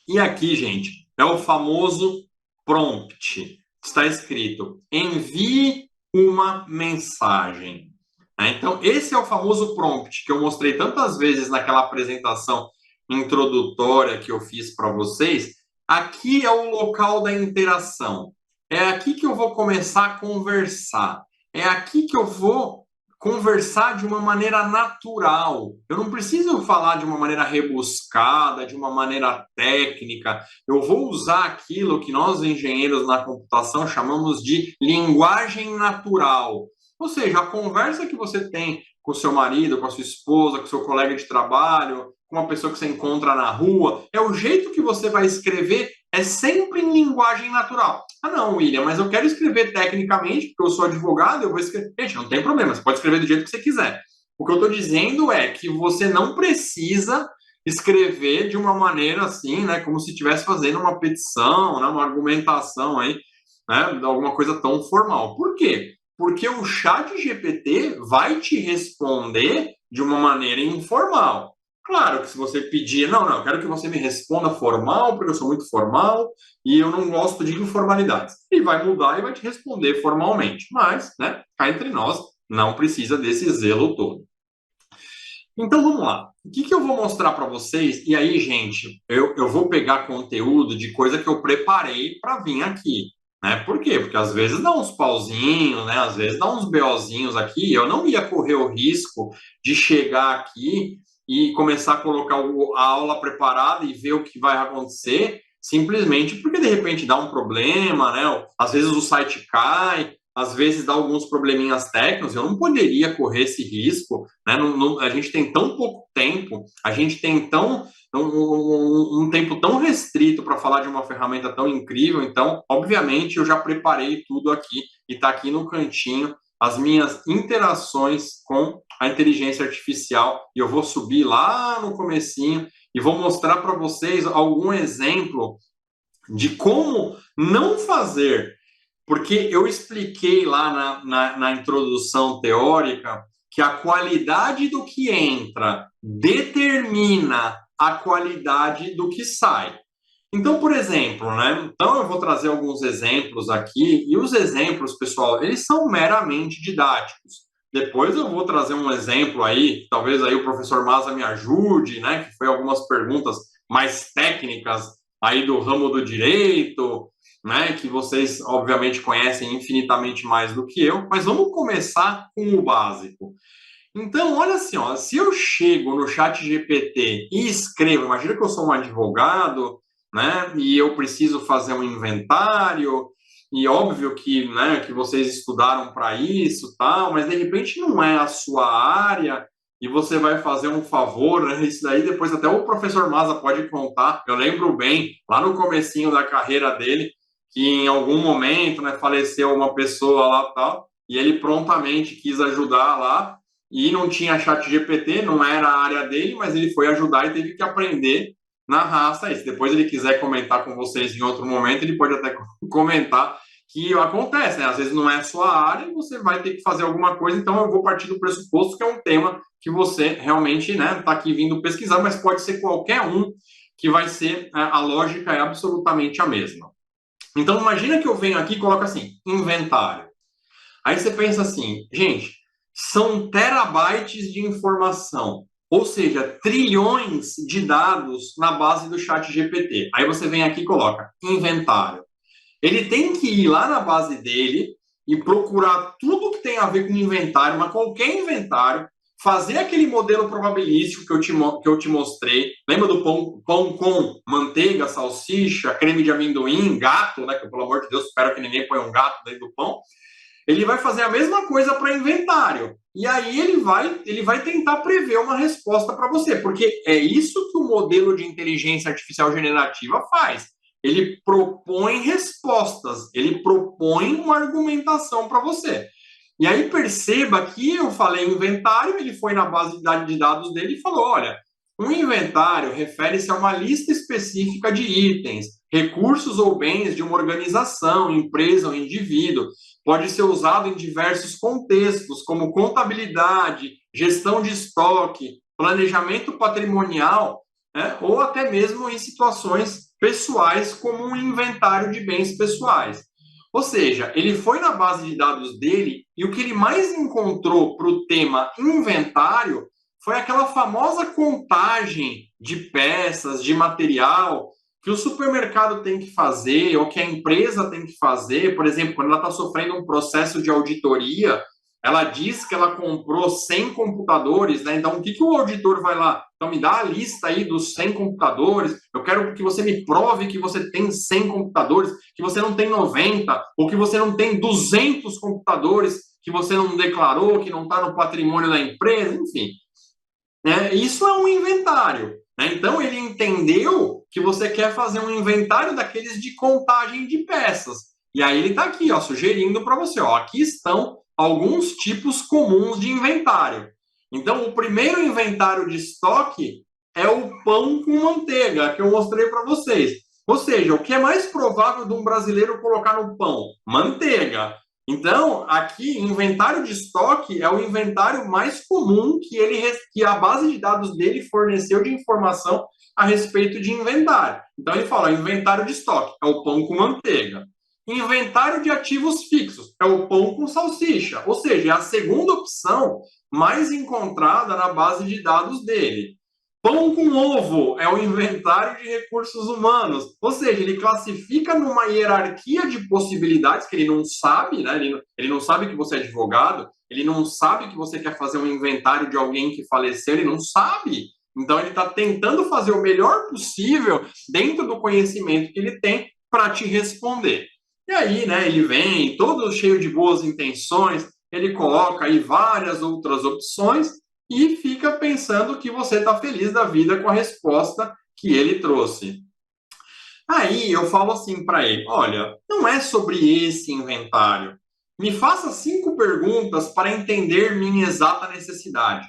E aqui, gente, é o famoso prompt. Está escrito: envie uma mensagem. Então, esse é o famoso prompt que eu mostrei tantas vezes naquela apresentação introdutória que eu fiz para vocês. Aqui é o local da interação. É aqui que eu vou começar a conversar. É aqui que eu vou conversar de uma maneira natural. Eu não preciso falar de uma maneira rebuscada, de uma maneira técnica. Eu vou usar aquilo que nós, engenheiros na computação, chamamos de linguagem natural. Ou seja, a conversa que você tem com o seu marido, com a sua esposa, com o seu colega de trabalho, com uma pessoa que você encontra na rua, é o jeito que você vai escrever, é sempre em linguagem natural. Não, William, mas eu quero escrever tecnicamente, porque eu sou advogado, eu vou escrever. Gente, não tem problema, você pode escrever do jeito que você quiser. O que eu estou dizendo é que você não precisa escrever de uma maneira assim, né, como se estivesse fazendo uma petição, né, uma argumentação aí, né, de alguma coisa tão formal. Por quê? Porque o ChatGPT vai te responder de uma maneira informal. Claro que se você pedir, não, eu quero que você me responda formal, porque eu sou muito formal e eu não gosto de informalidades. Ele vai mudar e vai te responder formalmente. Mas, né, cá entre nós, não precisa desse zelo todo. Então, vamos lá. O que eu vou mostrar para vocês? E aí, gente, eu vou pegar conteúdo de coisa que eu preparei para vir aqui. Né? Por quê? Porque às vezes dá uns pauzinhos, né? Às vezes dá uns BOzinhos aqui. Eu não ia correr o risco de chegar aqui e começar a colocar a aula preparada e ver o que vai acontecer, simplesmente porque de repente dá um problema, né? Às vezes o site cai, às vezes dá alguns probleminhas técnicos. Eu não poderia correr esse risco, né? A gente tem tão pouco tempo, a gente tem um tempo tão restrito para falar de uma ferramenta tão incrível. Então, obviamente, eu já preparei tudo aqui e está aqui no cantinho as minhas interações com a inteligência artificial, e eu vou subir lá no comecinho e vou mostrar para vocês algum exemplo de como não fazer, porque eu expliquei lá na introdução teórica que a qualidade do que entra determina a qualidade do que sai. Então, por exemplo, né? Então eu vou trazer alguns exemplos aqui, e os exemplos, pessoal, eles são meramente didáticos. Depois eu vou trazer um exemplo aí, talvez aí o professor Maza me ajude, né? Que foi algumas perguntas mais técnicas aí do ramo do direito, né? Que vocês, obviamente, conhecem infinitamente mais do que eu, mas vamos começar com o básico. Então, olha assim, ó, se eu chego no ChatGPT e escrevo, imagina que eu sou um advogado, né? E eu preciso fazer um inventário, e óbvio que, né, que vocês estudaram para isso, tal, mas de repente não é a sua área e você vai fazer um favor, né? Isso daí depois até o professor Maza pode contar. Eu lembro bem, lá no comecinho da carreira dele, que em algum momento, né, faleceu uma pessoa lá, tal, e ele prontamente quis ajudar lá, e não tinha ChatGPT, não era a área dele, mas ele foi ajudar e teve que aprender na raça. E se depois ele quiser comentar com vocês em outro momento, ele pode até comentar que acontece, né? Às vezes não é a sua área, você vai ter que fazer alguma coisa. Então eu vou partir do pressuposto que é um tema que você realmente, né, está aqui vindo pesquisar, mas pode ser qualquer um que vai ser, a lógica é absolutamente a mesma. Então imagina que eu venho aqui e coloco assim, inventário. Aí você pensa assim, gente, são terabytes de informação. Ou seja, trilhões de dados na base do ChatGPT. Aí você vem aqui e coloca inventário. Ele tem que ir lá na base dele e procurar tudo que tem a ver com inventário, mas qualquer inventário, fazer aquele modelo probabilístico que eu te mostrei. Lembra do pão com manteiga, salsicha, creme de amendoim, gato, né? Que, pelo amor de Deus, espero que ninguém ponha um gato dentro do pão. Ele vai fazer a mesma coisa para inventário. E aí ele vai tentar prever uma resposta para você, porque é isso que o modelo de inteligência artificial generativa faz. Ele propõe respostas, ele propõe uma argumentação para você. E aí perceba que eu falei inventário, ele foi na base de dados dele e falou, olha, um inventário refere-se a uma lista específica de itens, recursos ou bens de uma organização, empresa ou indivíduo. Pode ser usado em diversos contextos, como contabilidade, gestão de estoque, planejamento patrimonial, né, ou até mesmo em situações pessoais, como um inventário de bens pessoais. Ou seja, ele foi na base de dados dele e o que ele mais encontrou para o tema inventário foi aquela famosa contagem de peças, de material que o supermercado tem que fazer ou que a empresa tem que fazer. Por exemplo, quando ela está sofrendo um processo de auditoria, ela diz que ela comprou 100 computadores, né? Então, o que o auditor vai lá? Então, me dá a lista aí dos 100 computadores, eu quero que você me prove que você tem 100 computadores, que você não tem 90, ou que você não tem 200 computadores que você não declarou, que não está no patrimônio da empresa, enfim. Isso é um inventário. Né? Então, ele entendeu que você quer fazer um inventário daqueles de contagem de peças. E aí ele está aqui, ó, sugerindo para você, ó, aqui estão alguns tipos comuns de inventário. Então, o primeiro inventário de estoque é o pão com manteiga, que eu mostrei para vocês. Ou seja, o que é mais provável de um brasileiro colocar no pão? Manteiga. Então, aqui, inventário de estoque é o inventário mais comum que a base de dados dele forneceu de informação a respeito de inventário. Então, ele fala, inventário de estoque é o pão com manteiga. Inventário de ativos fixos é o pão com salsicha, ou seja, é a segunda opção mais encontrada na base de dados dele. Pão com ovo é o inventário de recursos humanos, ou seja, ele classifica numa hierarquia de possibilidades que ele não sabe, né? Ele não sabe que você é advogado, ele não sabe que você quer fazer um inventário de alguém que faleceu, ele não sabe. Então, ele está tentando fazer o melhor possível dentro do conhecimento que ele tem para te responder. E aí, né, ele vem todo cheio de boas intenções, ele coloca aí várias outras opções e fica pensando que você está feliz da vida com a resposta que ele trouxe. Aí eu falo assim para ele, olha, não é sobre esse inventário. Me faça 5 perguntas para entender minha exata necessidade.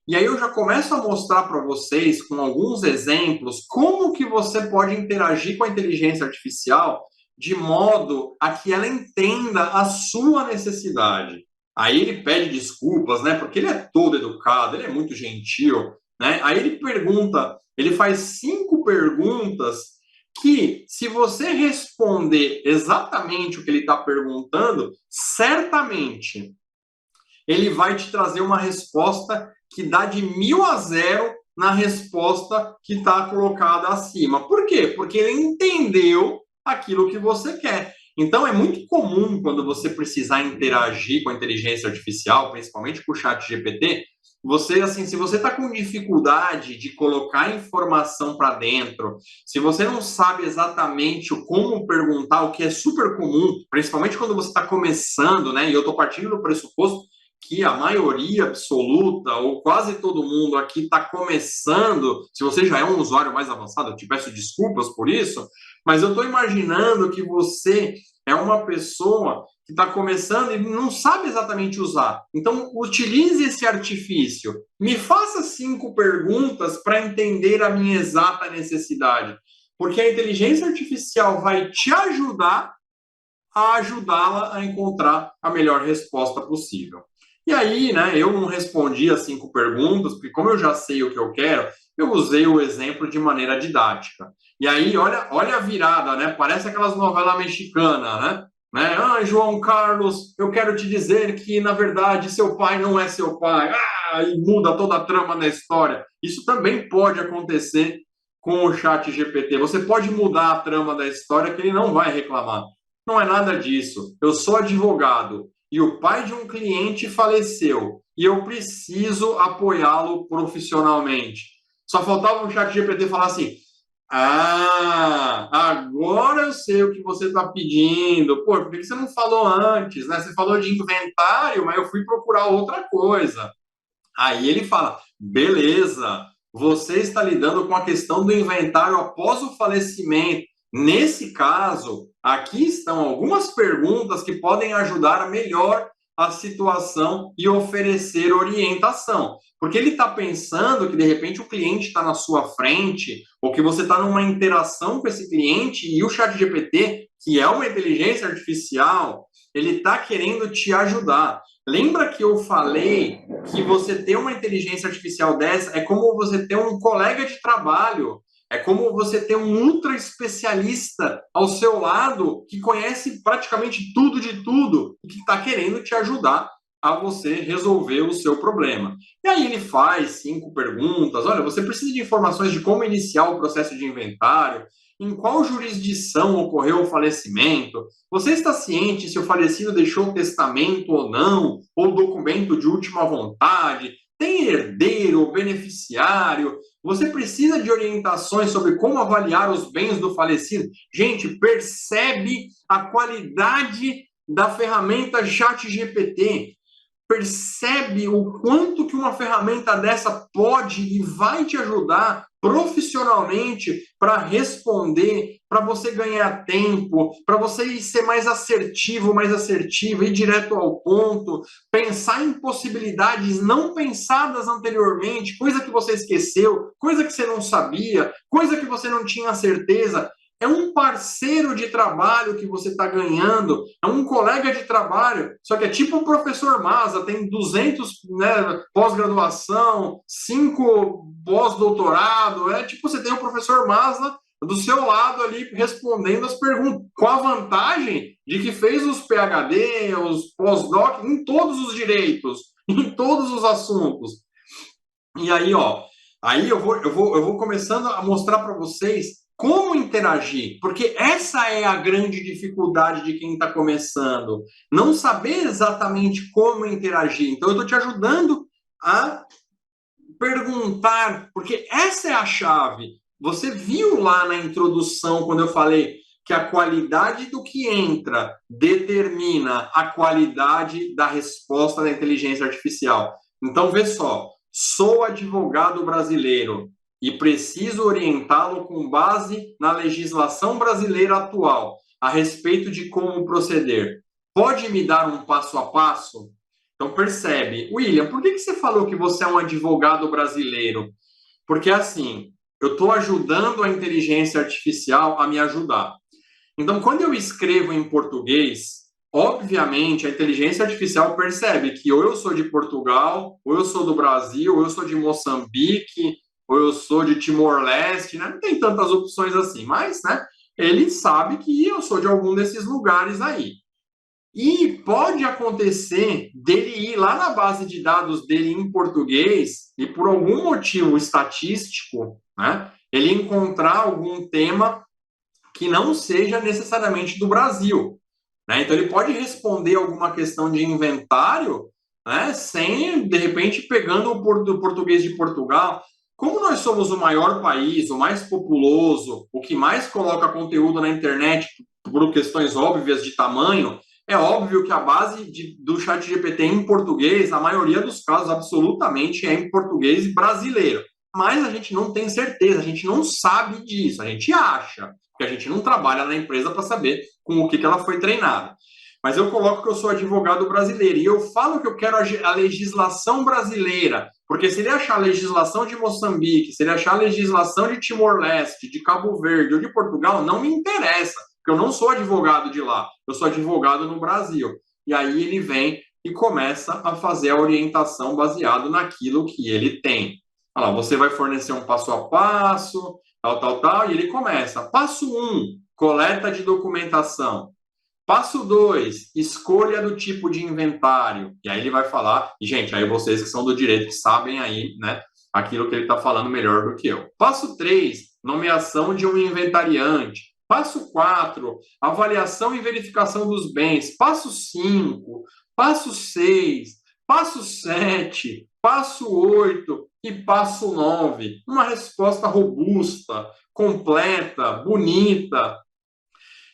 E aí eu já começo a mostrar para vocês, com alguns exemplos, como que você pode interagir com a inteligência artificial de modo a que ela entenda a sua necessidade. Aí ele pede desculpas, né? Porque ele é todo educado, ele é muito gentil, né? Aí ele pergunta, ele faz 5 perguntas que, se você responder exatamente o que ele está perguntando, certamente ele vai te trazer uma resposta que dá de 1000 a 0 na resposta que está colocada acima. Por quê? Porque ele entendeu aquilo que você quer. Então, é muito comum, quando você precisar interagir com a inteligência artificial, principalmente com o ChatGPT, você, assim, se você está com dificuldade de colocar informação para dentro, se você não sabe exatamente como perguntar, o que é super comum, principalmente quando você está começando, né? E eu estou partindo do pressuposto que a maioria absoluta, ou quase todo mundo aqui está começando. Se você já é um usuário mais avançado, eu te peço desculpas por isso, mas eu estou imaginando que você é uma pessoa que está começando e não sabe exatamente usar. Então, utilize esse artifício. Me faça 5 perguntas para entender a minha exata necessidade. Porque a inteligência artificial vai te ajudar a ajudá-la a encontrar a melhor resposta possível. E aí, né, eu não respondi as 5 perguntas, porque como eu já sei o que eu quero, eu usei o exemplo de maneira didática. E aí, olha a virada, né? Parece aquelas novelas mexicanas, né? Ah, João Carlos, eu quero te dizer que, na verdade, seu pai não é seu pai. Ah, e muda toda a trama da história. Isso também pode acontecer com o ChatGPT. Você pode mudar a trama da história que ele não vai reclamar. Não é nada disso. Eu sou advogado e o pai de um cliente faleceu e eu preciso apoiá-lo profissionalmente. Só faltava o ChatGPT falar assim: ah, agora eu sei o que você está pedindo. Pô, por que você não falou antes, né? Você falou de inventário, mas eu fui procurar outra coisa. Aí ele fala: beleza, você está lidando com a questão do inventário após o falecimento. Nesse caso, aqui estão algumas perguntas que podem ajudar a melhor a situação e oferecer orientação. Porque ele está pensando que, de repente, o cliente está na sua frente, ou que você está numa interação com esse cliente e o ChatGPT, que é uma inteligência artificial, ele está querendo te ajudar. Lembra que eu falei que você ter uma inteligência artificial dessa é como você ter um colega de trabalho, é como você ter um ultra especialista ao seu lado que conhece praticamente tudo de tudo e que está querendo te ajudar a você resolver o seu problema. E aí ele faz 5 perguntas. Olha, você precisa de informações de como iniciar o processo de inventário, em qual jurisdição ocorreu o falecimento, você está ciente se o falecido deixou testamento ou não, ou documento de última vontade, tem herdeiro ou beneficiário, você precisa de orientações sobre como avaliar os bens do falecido. Gente, percebe a qualidade da ferramenta ChatGPT. Percebe o quanto que uma ferramenta dessa pode e vai te ajudar profissionalmente para responder, para você ganhar tempo, para você ser mais assertivo, mais assertiva, ir direto ao ponto, pensar em possibilidades não pensadas anteriormente, coisa que você esqueceu, coisa que você não sabia, coisa que você não tinha certeza. É um parceiro de trabalho que você está ganhando, é um colega de trabalho, só que é tipo o professor Maza, tem 200, né, pós-graduação, 5 pós-doutorado, é tipo você tem o professor Maza do seu lado ali respondendo as perguntas, com a vantagem de que fez os PhD, os pós-doc em todos os direitos, em todos os assuntos. E aí, ó, aí eu vou começando a mostrar para vocês como interagir, porque essa é a grande dificuldade de quem está começando, não saber exatamente como interagir. Então, eu estou te ajudando a perguntar, porque essa é a chave. Você viu lá na introdução, quando eu falei que a qualidade do que entra determina a qualidade da resposta da inteligência artificial. Então, vê só, sou advogado brasileiro e preciso orientá-lo com base na legislação brasileira atual a respeito de como proceder. Pode me dar um passo a passo? Então percebe, William, por que você falou que você é um advogado brasileiro? Porque assim, eu estou ajudando a inteligência artificial a me ajudar. Então, quando eu escrevo em português, obviamente a inteligência artificial percebe que ou eu sou de Portugal, ou eu sou do Brasil, ou eu sou de Moçambique, ou eu sou de Timor-Leste, né? Não tem tantas opções assim, mas, né, ele sabe que eu sou de algum desses lugares aí. E pode acontecer dele ir lá na base de dados dele em português e por algum motivo estatístico, né, ele encontrar algum tema que não seja necessariamente do Brasil, né? Então ele pode responder alguma questão de inventário, né, sem, de repente, pegando o português de Portugal. Como nós somos o maior país, o mais populoso, o que mais coloca conteúdo na internet por questões óbvias de tamanho, é óbvio que a base do ChatGPT em português, na maioria dos casos, absolutamente é em português brasileiro. Mas a gente não tem certeza, a gente não sabe disso, a gente acha, porque a gente não trabalha na empresa para saber com o que ela foi treinada. Mas eu coloco que eu sou advogado brasileiro e eu falo que eu quero a legislação brasileira, porque se ele achar a legislação de Moçambique, se ele achar a legislação de Timor-Leste, de Cabo Verde ou de Portugal, não me interessa, porque eu não sou advogado de lá, eu sou advogado no Brasil. E aí ele vem e começa a fazer a orientação baseado naquilo que ele tem. Olha lá, você vai fornecer um passo a passo, tal, e ele começa. Passo 1, coleta de documentação. Passo 2, escolha do tipo de inventário. E aí ele vai falar, e gente, aí vocês que são do direito, que sabem aí, né, aquilo que ele está falando melhor do que eu. Passo 3, nomeação de um inventariante. Passo 4, avaliação e verificação dos bens. Passo 5, passo 6, passo 7, passo 8 e passo 9. Uma resposta robusta, completa, bonita.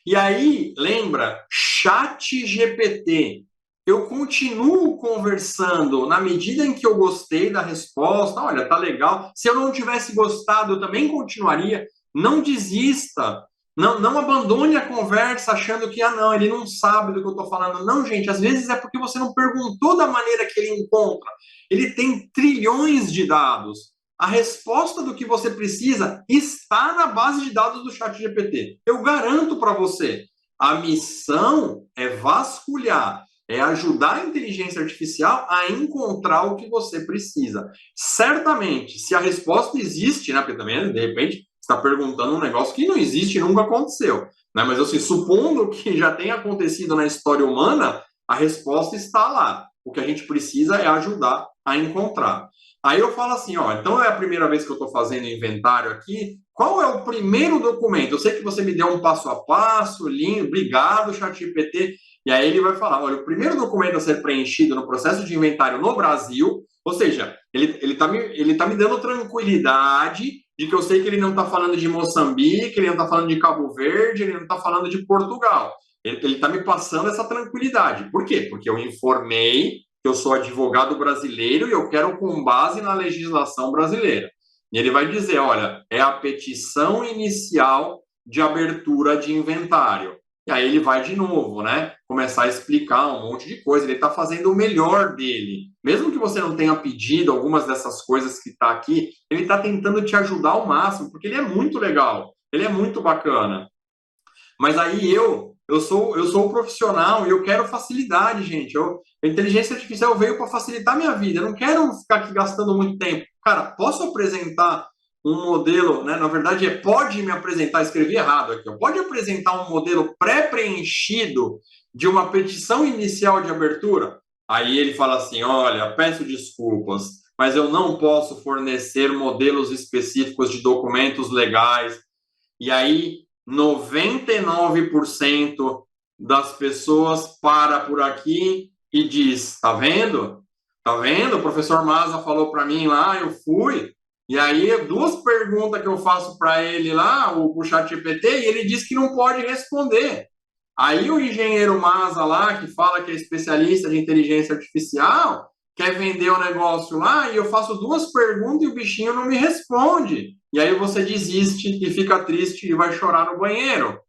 E aí, lembra, ChatGPT. Eu continuo conversando na medida em que eu gostei da resposta. Olha, tá legal. Se eu não tivesse gostado, eu também continuaria. Não desista. Não abandone a conversa achando que, não, ele não sabe do que eu estou falando. Não, gente, às vezes é porque você não perguntou da maneira que ele encontra. Ele tem trilhões de dados. A resposta do que você precisa está na base de dados do ChatGPT. Eu garanto para você. A missão é vasculhar, é ajudar a inteligência artificial a encontrar o que você precisa. Certamente, se a resposta existe, né, porque também, de repente, está perguntando um negócio que não existe e nunca aconteceu. Né? Mas, assim, supondo que já tenha acontecido na história humana, a resposta está lá. O que a gente precisa é ajudar a encontrar. Aí eu falo assim, então é a primeira vez que eu estou fazendo inventário aqui, qual é o primeiro documento? Eu sei que você me deu um passo a passo, lindo, obrigado, ChatGPT. E aí ele vai falar, olha, o primeiro documento a ser preenchido no processo de inventário no Brasil, ou seja, ele tá me dando tranquilidade de que eu sei que ele não está falando de Moçambique, ele não está falando de Cabo Verde, ele não está falando de Portugal. Ele está me passando essa tranquilidade. Por quê? Porque eu informei que eu sou advogado brasileiro e eu quero com base na legislação brasileira. E ele vai dizer, olha, é a petição inicial de abertura de inventário. E aí ele vai de novo, né? Começar a explicar um monte de coisa. Ele está fazendo o melhor dele. Mesmo que você não tenha pedido algumas dessas coisas que está aqui, ele está tentando te ajudar ao máximo, porque ele é muito legal, ele é muito bacana. Mas aí eu sou o profissional e eu quero facilidade, gente. A inteligência artificial veio para facilitar a minha vida. Eu não quero ficar aqui gastando muito tempo. Cara, posso apresentar um modelo, né? Na verdade, pode me apresentar, escrevi errado aqui, pode apresentar um modelo pré-preenchido de uma petição inicial de abertura? Aí ele fala assim, olha, peço desculpas, mas eu não posso fornecer modelos específicos de documentos legais. E aí, 99% das pessoas para por aqui e diz, tá vendo? Tá vendo? O professor Maza falou para mim lá, eu fui. E aí, 2 perguntas que eu faço para ele lá, o ChatGPT, e ele diz que não pode responder. Aí o engenheiro Maza lá, que fala que é especialista de inteligência artificial, quer vender o negócio lá, e eu faço 2 perguntas e o bichinho não me responde. E aí você desiste e fica triste e vai chorar no banheiro.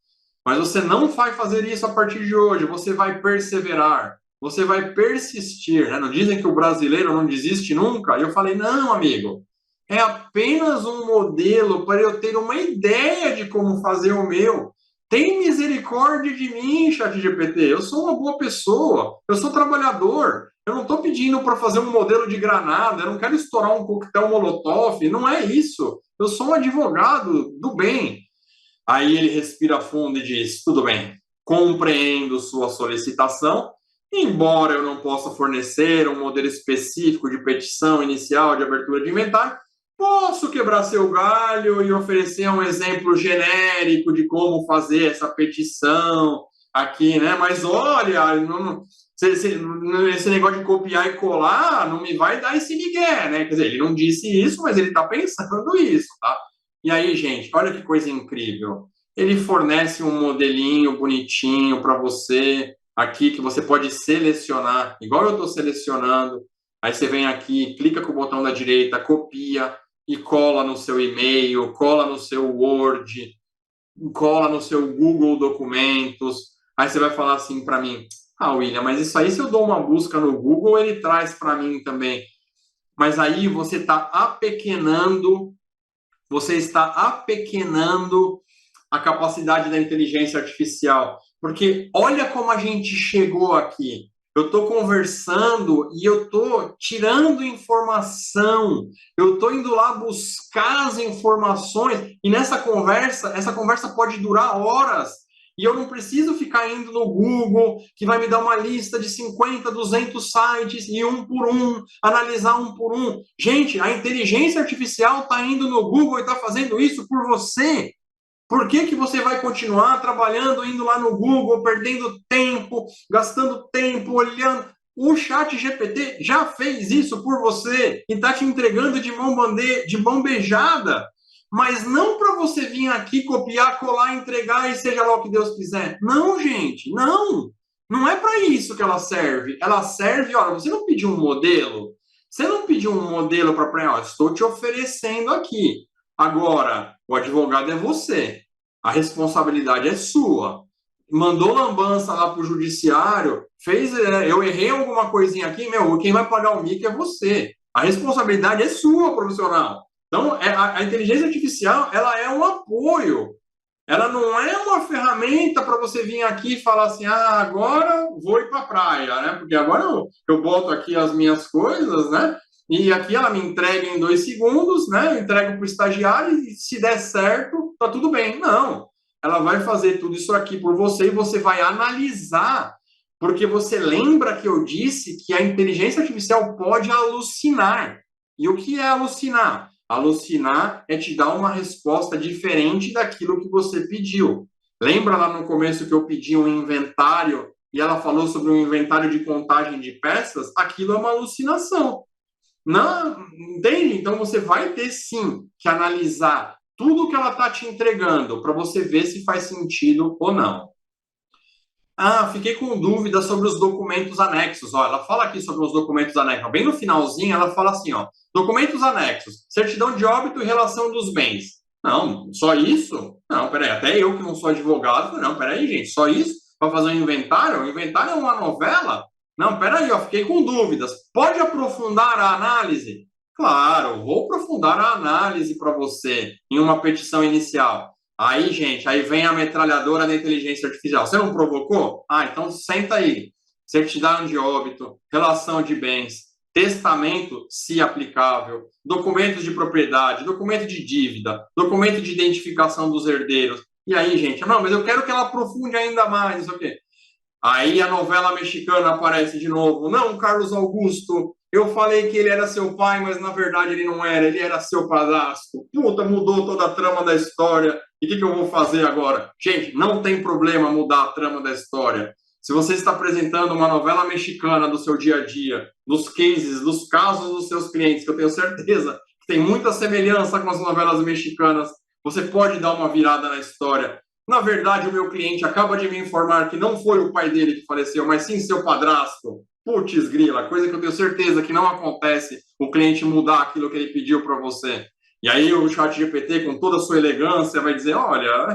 Mas você não vai fazer isso a partir de hoje, você vai perseverar, você vai persistir. Né? Não dizem que o brasileiro não desiste nunca? E eu falei, não, amigo, é apenas um modelo para eu ter uma ideia de como fazer o meu. Tem misericórdia de mim, ChatGPT. Eu sou uma boa pessoa, eu sou trabalhador. Eu não estou pedindo para fazer um modelo de granada, eu não quero estourar um coquetel molotov, não é isso. Eu sou um advogado do bem. Aí ele respira fundo e diz, tudo bem, compreendo sua solicitação, embora eu não possa fornecer um modelo específico de petição inicial de abertura de inventário, posso quebrar seu galho e oferecer um exemplo genérico de como fazer essa petição aqui, né? Mas olha, esse negócio de copiar e colar não me vai dar esse migué, né? Quer dizer, ele não disse isso, mas ele está pensando isso, tá? E aí, gente, olha que coisa incrível. Ele fornece um modelinho bonitinho para você aqui que você pode selecionar, igual eu estou selecionando. Aí você vem aqui, clica com o botão da direita, copia e cola no seu e-mail, cola no seu Word, cola no seu Google Documentos. Aí você vai falar assim para mim, William, mas isso aí se eu dou uma busca no Google, ele traz para mim também. Mas aí você está apequenando a capacidade da inteligência artificial. Porque olha como a gente chegou aqui. Eu estou conversando e eu estou tirando informação. Eu estou indo lá buscar as informações. E essa conversa pode durar horas. E eu não preciso ficar indo no Google, que vai me dar uma lista de 50, 200 sites, e um por um, analisar um por um. Gente, a inteligência artificial está indo no Google e está fazendo isso por você. Por que que você vai continuar trabalhando, indo lá no Google, perdendo tempo, gastando tempo, olhando? O ChatGPT já fez isso por você e está te entregando de mão beijada. Mas não para você vir aqui copiar, colar, entregar e seja lá o que Deus quiser. Não, gente, não. Não é para isso que ela serve. Ela serve, olha, você não pediu um modelo? Você não pediu um modelo para, estou te oferecendo aqui. Agora, o advogado é você. A responsabilidade é sua. Mandou lambança lá para o judiciário, eu errei alguma coisinha aqui, quem vai pagar o mico é você. A responsabilidade é sua, profissional. Então, a inteligência artificial, ela é um apoio. Ela não é uma ferramenta para você vir aqui e falar assim, agora vou ir para a praia, né? Porque agora eu boto aqui as minhas coisas, né? E aqui ela me entrega em 2 segundos, né? Eu entrego para o estagiário e se der certo, tá tudo bem. Não, ela vai fazer tudo isso aqui por você e você vai analisar, porque você lembra que eu disse que a inteligência artificial pode alucinar. E o que é alucinar? Alucinar é te dar uma resposta diferente daquilo que você pediu. Lembra lá no começo que eu pedi um inventário e ela falou sobre um inventário de contagem de peças? Aquilo é uma alucinação. Não, entende? Então você vai ter sim que analisar tudo que ela está te entregando para você ver se faz sentido ou não. Fiquei com dúvida sobre os documentos anexos. Ó, ela fala aqui sobre os documentos anexos. Bem no finalzinho, ela fala assim, ó, documentos anexos, certidão de óbito e relação dos bens. Não, só isso? Não, peraí, até eu que não sou advogado, não, peraí, gente, só isso para fazer um inventário? O inventário é uma novela? Não, peraí, ó, fiquei com dúvidas. Pode aprofundar a análise? Claro, vou aprofundar a análise para você em uma petição inicial. Aí, gente, aí vem a metralhadora da inteligência artificial. Você não provocou? Então senta aí. Certidão de óbito, relação de bens, testamento, se aplicável, documentos de propriedade, documento de dívida, documento de identificação dos herdeiros. E aí, gente, não, mas eu quero que ela aprofunde ainda mais, não sei o quê. Aí a novela mexicana aparece de novo. Não, Carlos Augusto, eu falei que ele era seu pai, mas na verdade ele não era, ele era seu padrasto. Puta, mudou toda a trama da história. E o que eu vou fazer agora? Gente, não tem problema mudar a trama da história. Se você está apresentando uma novela mexicana do seu dia a dia, dos cases, dos casos dos seus clientes, que eu tenho certeza que tem muita semelhança com as novelas mexicanas, você pode dar uma virada na história. Na verdade, o meu cliente acaba de me informar que não foi o pai dele que faleceu, mas sim seu padrasto. Putz, grila, coisa que eu tenho certeza que não acontece o cliente mudar aquilo que ele pediu para você. E aí o ChatGPT, com toda a sua elegância, vai dizer, olha,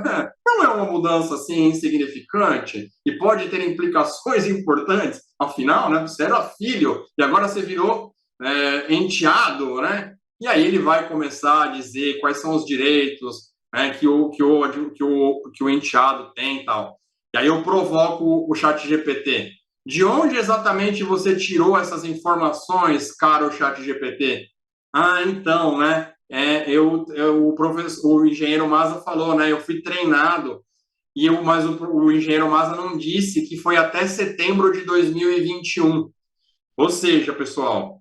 não é uma mudança assim insignificante e pode ter implicações importantes. Afinal, né, você era filho e agora você virou enteado, né? E aí ele vai começar a dizer quais são os direitos, né, que o enteado tem e tal. E aí eu provoco o ChatGPT. De onde exatamente você tirou essas informações, caro ChatGPT? Então, né? O engenheiro Maza falou, né? Eu fui treinado, mas o engenheiro Maza não disse que foi até setembro de 2021. Ou seja, pessoal,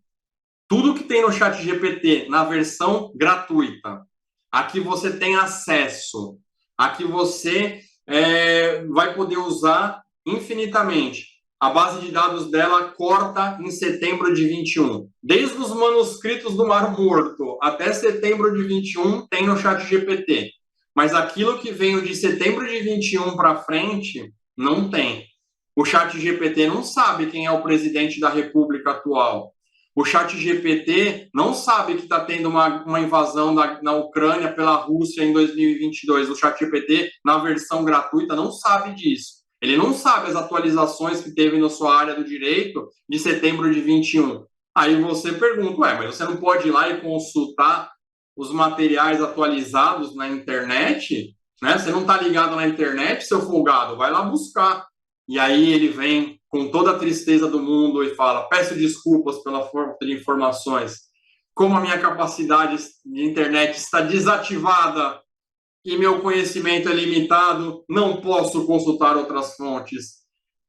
tudo que tem no ChatGPT na versão gratuita, a que você tem acesso, a que você vai poder usar infinitamente. A base de dados dela corta em setembro de 21. Desde os manuscritos do Mar Morto até setembro de 21 tem no ChatGPT. Mas aquilo que veio de setembro de 21 para frente, não tem. O ChatGPT não sabe quem é o presidente da República atual. O ChatGPT não sabe que está tendo uma invasão na Ucrânia pela Rússia em 2022. O ChatGPT, na versão gratuita, não sabe disso. Ele não sabe as atualizações que teve na sua área do direito de setembro de 21. Aí você pergunta, mas você não pode ir lá e consultar os materiais atualizados na internet? Né? Você não está ligado na internet, seu folgado? Vai lá buscar. E aí ele vem com toda a tristeza do mundo e fala, peço desculpas pela falta de informações. Como a minha capacidade de internet está desativada e meu conhecimento é limitado, não posso consultar outras fontes.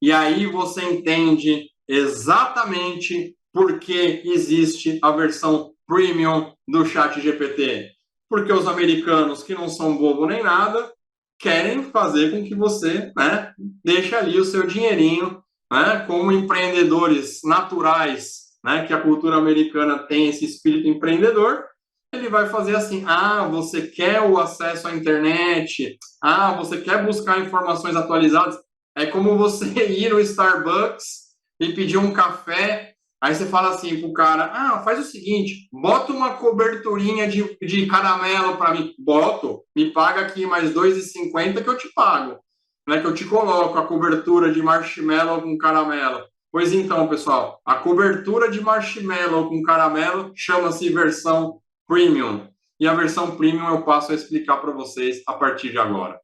E aí você entende exatamente por que existe a versão premium do ChatGPT. Porque os americanos, que não são bobo nem nada, querem fazer com que você, né, deixe ali o seu dinheirinho, né, como empreendedores naturais, né, que a cultura americana tem esse espírito empreendedor. Ele vai fazer assim: ah, você quer o acesso à internet, ah, você quer buscar informações atualizadas. É como você ir no Starbucks e pedir um café, aí você fala assim pro cara: ah, faz o seguinte, bota uma coberturinha de caramelo para mim. Boto, me paga aqui mais R$2,50 que eu te pago, né, que eu te coloco a cobertura de marshmallow com caramelo. Pois então, pessoal, a cobertura de marshmallow com caramelo chama-se versão Premium. E a versão Premium eu passo a explicar para vocês a partir de agora.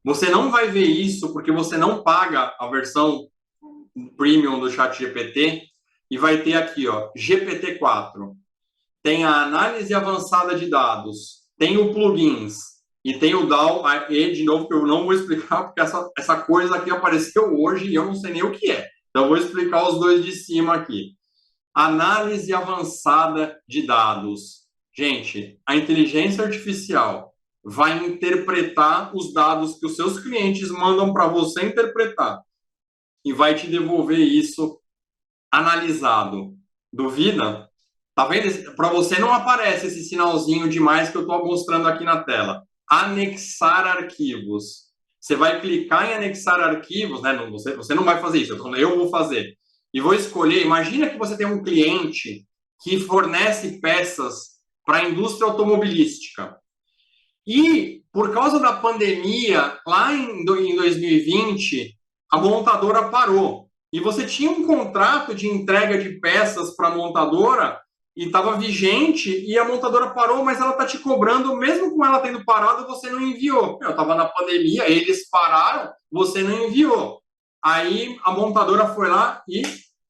Você não vai ver isso porque você não paga a versão Premium do ChatGPT e vai ter aqui, ó, GPT-4. Tem a análise avançada de dados, tem o plugins e tem o DAW-E, de novo, que eu não vou explicar porque essa coisa aqui apareceu hoje e eu não sei nem o que é. Então eu vou explicar os dois de cima aqui. Análise avançada de dados. Gente, a inteligência artificial vai interpretar os dados que os seus clientes mandam para você interpretar e vai te devolver isso analisado. Duvida? Tá vendo? Para você não aparece esse sinalzinho demais que eu estou mostrando aqui na tela. Anexar arquivos. Você vai clicar em anexar arquivos, né? Você não vai fazer isso, eu vou fazer. E vou escolher, imagina que você tem um cliente que fornece peças para a indústria automobilística. E, por causa da pandemia, lá em 2020, a montadora parou. E você tinha um contrato de entrega de peças para a montadora e estava vigente e a montadora parou, mas ela está te cobrando, mesmo com ela tendo parado, você não enviou. Eu estava na pandemia, eles pararam, você não enviou. Aí a montadora foi lá e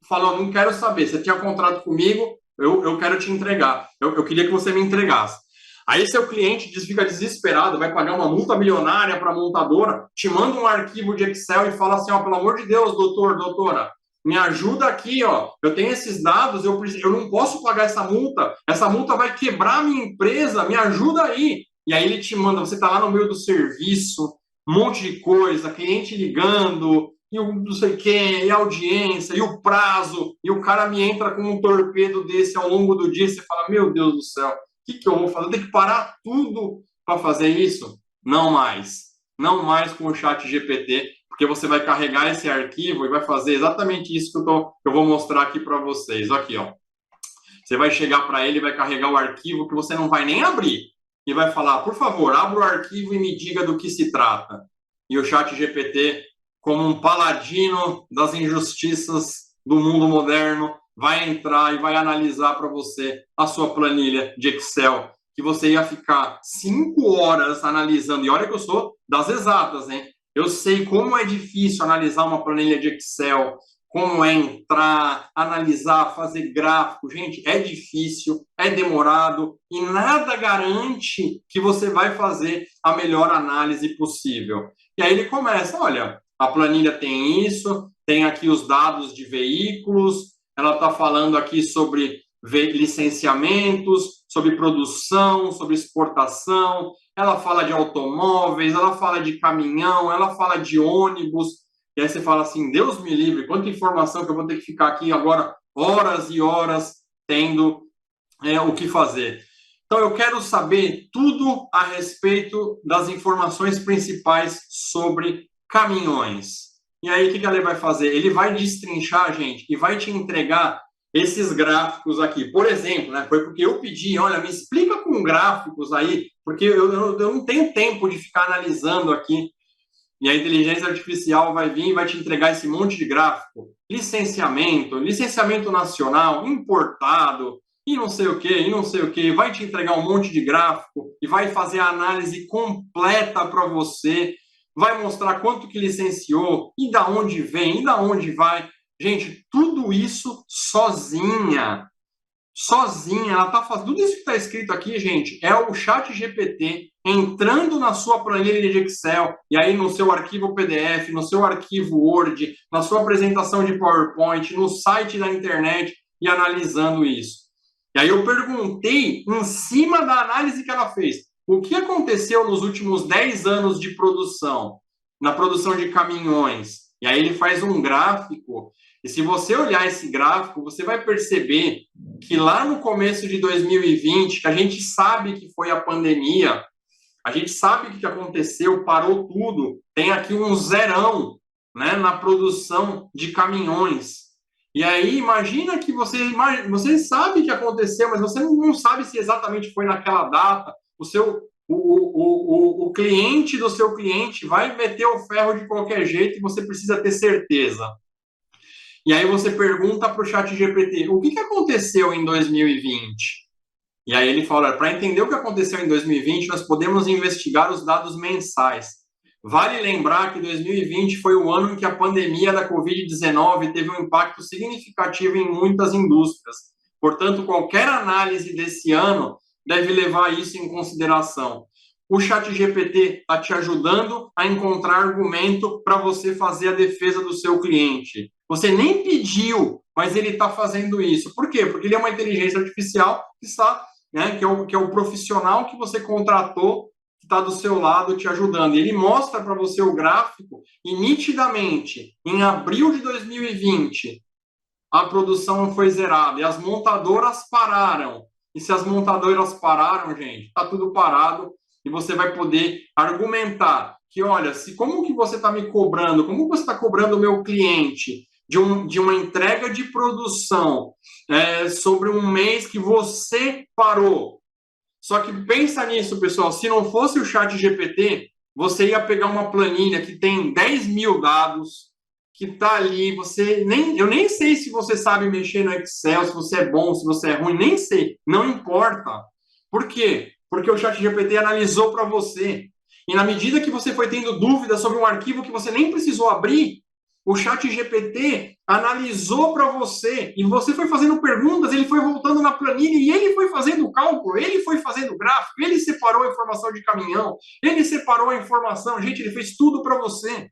falou: não quero saber, você tinha contrato comigo, eu quero te entregar. Eu queria que você me entregasse. Aí seu cliente fica desesperado, vai pagar uma multa milionária para a montadora, te manda um arquivo de Excel e fala assim: ó, pelo amor de Deus, doutora, me ajuda aqui, ó, eu tenho esses dados, eu não posso pagar essa multa vai quebrar a minha empresa, me ajuda aí. E aí ele te manda, você está lá no meio do serviço, um monte de coisa, cliente ligando, e o não sei o quê, e a audiência, e o prazo, e o cara me entra com um torpedo desse ao longo do dia, você fala: meu Deus do céu, o que eu vou fazer? Eu tenho que parar tudo para fazer isso? Não mais. Não mais com o ChatGPT, porque você vai carregar esse arquivo e vai fazer exatamente isso que eu vou mostrar aqui para vocês. Aqui, ó. Você vai chegar para ele e vai carregar o arquivo que você não vai nem abrir. E vai falar: por favor, abra o arquivo e me diga do que se trata. E o ChatGPT, como um paladino das injustiças do mundo moderno, vai entrar e vai analisar para você a sua planilha de Excel, que você ia ficar 5 horas analisando. E olha que eu sou das exatas, hein? Eu sei como é difícil analisar uma planilha de Excel, como é entrar, analisar, fazer gráfico. Gente, é difícil, é demorado e nada garante que você vai fazer a melhor análise possível. E aí ele começa: olha, a planilha tem isso, tem aqui os dados de veículos, ela está falando aqui sobre licenciamentos, sobre produção, sobre exportação, ela fala de automóveis, ela fala de caminhão, ela fala de ônibus, e aí você fala assim: Deus me livre, quanta informação que eu vou ter que ficar aqui agora horas e horas tendo o que fazer. Então eu quero saber tudo a respeito das informações principais sobre caminhões. E aí, o que ele vai fazer? Ele vai destrinchar, gente, e vai te entregar esses gráficos aqui. Por exemplo, né, foi porque eu pedi: olha, me explica com gráficos aí, porque eu não tenho tempo de ficar analisando aqui. E a inteligência artificial vai vir e vai te entregar esse monte de gráfico. Licenciamento nacional, importado, e não sei o que, vai te entregar um monte de gráfico e vai fazer a análise completa para você. Vai mostrar quanto que licenciou, e da onde vem, e da onde vai. Gente, tudo isso sozinha. Ela está fazendo. Tudo isso que está escrito aqui, gente, é o ChatGPT entrando na sua planilha de Excel, e aí no seu arquivo PDF, no seu arquivo Word, na sua apresentação de PowerPoint, no site da internet, e analisando isso. E aí eu perguntei, em cima da análise que ela fez: o que aconteceu nos últimos 10 anos de produção, na produção de caminhões. E aí ele faz um gráfico, e se você olhar esse gráfico, você vai perceber que lá no começo de 2020, que a gente sabe que foi a pandemia, a gente sabe o que aconteceu, parou tudo, tem aqui um zerão, né, na produção de caminhões. E aí, imagina que você sabe o que aconteceu, mas você não sabe se exatamente foi naquela data. O cliente do seu cliente vai meter o ferro de qualquer jeito e você precisa ter certeza. E aí você pergunta para o ChatGPT, o que aconteceu em 2020? E aí ele fala, para entender o que aconteceu em 2020, nós podemos investigar os dados mensais. Vale lembrar que 2020 foi o ano em que a pandemia da Covid-19 teve um impacto significativo em muitas indústrias. Portanto, qualquer análise desse ano deve levar isso em consideração. O ChatGPT está te ajudando a encontrar argumento para você fazer a defesa do seu cliente. Você nem pediu, mas ele está fazendo isso. Por quê? Porque ele é uma inteligência artificial que está, né, que é o profissional que você contratou, que está do seu lado te ajudando. E ele mostra para você o gráfico e nitidamente, em abril de 2020, a produção foi zerada e as montadoras pararam. E se as montadoras pararam, gente, está tudo parado e você vai poder argumentar que, olha, como que você está me cobrando, como você está cobrando o meu cliente de uma entrega de produção sobre um mês que você parou. Só que pensa nisso, pessoal, se não fosse o ChatGPT, você ia pegar uma planilha que tem 10 mil dados, que está ali, eu nem sei se você sabe mexer no Excel, se você é bom, se você é ruim, nem sei, não importa. Por quê? Porque o ChatGPT analisou para você. E na medida que você foi tendo dúvidas sobre um arquivo que você nem precisou abrir, o ChatGPT analisou para você e você foi fazendo perguntas, ele foi voltando na planilha e ele foi fazendo o cálculo, ele foi fazendo o gráfico, ele separou a informação de caminhão, ele separou a informação, gente, ele fez tudo para você.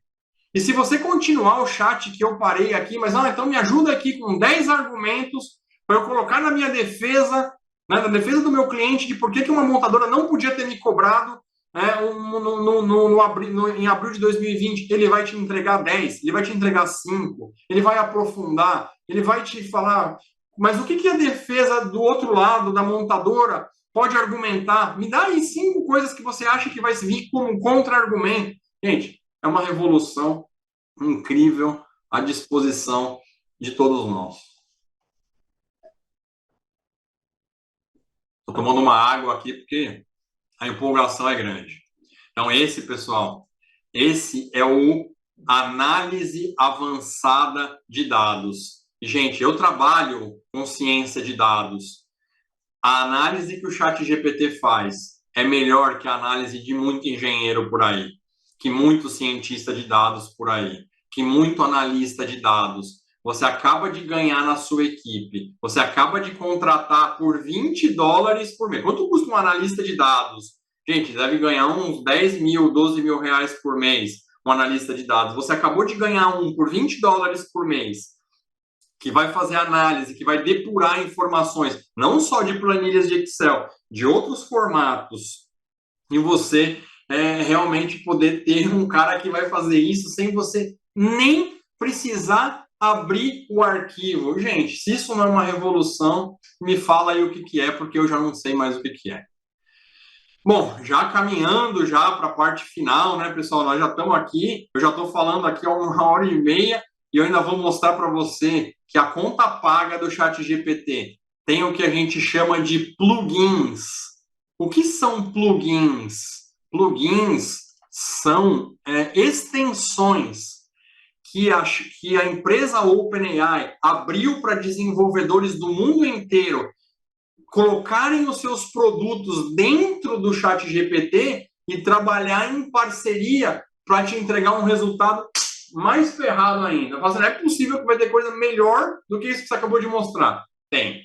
E se você continuar o chat que eu parei aqui, mas então me ajuda aqui com 10 argumentos para eu colocar na minha defesa, né, na defesa do meu cliente, de por que uma montadora não podia ter me cobrado em abril de 2020, ele vai te entregar 10, ele vai te entregar 5, ele vai aprofundar, ele vai te falar, mas o que a defesa do outro lado, da montadora, pode argumentar? Me dá aí 5 coisas que você acha que vai vir como contra-argumento. Gente, é uma revolução incrível à disposição de todos nós. Estou tomando uma água aqui porque a empolgação é grande. Então, pessoal, esse é o análise avançada de dados. Gente, eu trabalho com ciência de dados. A análise que o ChatGPT faz é melhor que a análise de muito engenheiro por aí, que muito cientista de dados por aí, que muito analista de dados. Você acaba de ganhar na sua equipe, você acaba de contratar por $20 por mês. Quanto custa um analista de dados? Gente, deve ganhar uns 10 mil, 12 mil reais por mês, um analista de dados. Você acabou de ganhar um por $20 por mês, que vai fazer análise, que vai depurar informações, não só de planilhas de Excel, de outros formatos, e você realmente poder ter um cara que vai fazer isso sem você nem precisar abrir o arquivo. Gente, se isso não é uma revolução, me fala aí o que é, porque eu já não sei mais o que é. Bom, já caminhando já para a parte final, né, pessoal? Nós já estamos aqui, eu já estou falando aqui há 1h30 e eu ainda vou mostrar para você que a conta paga do ChatGPT tem o que a gente chama de plugins. O que são plugins? Plugins são extensões que a empresa OpenAI abriu para desenvolvedores do mundo inteiro colocarem os seus produtos dentro do ChatGPT e trabalhar em parceria para te entregar um resultado mais ferrado ainda. Não é possível que vai ter coisa melhor do que isso que você acabou de mostrar. Tem.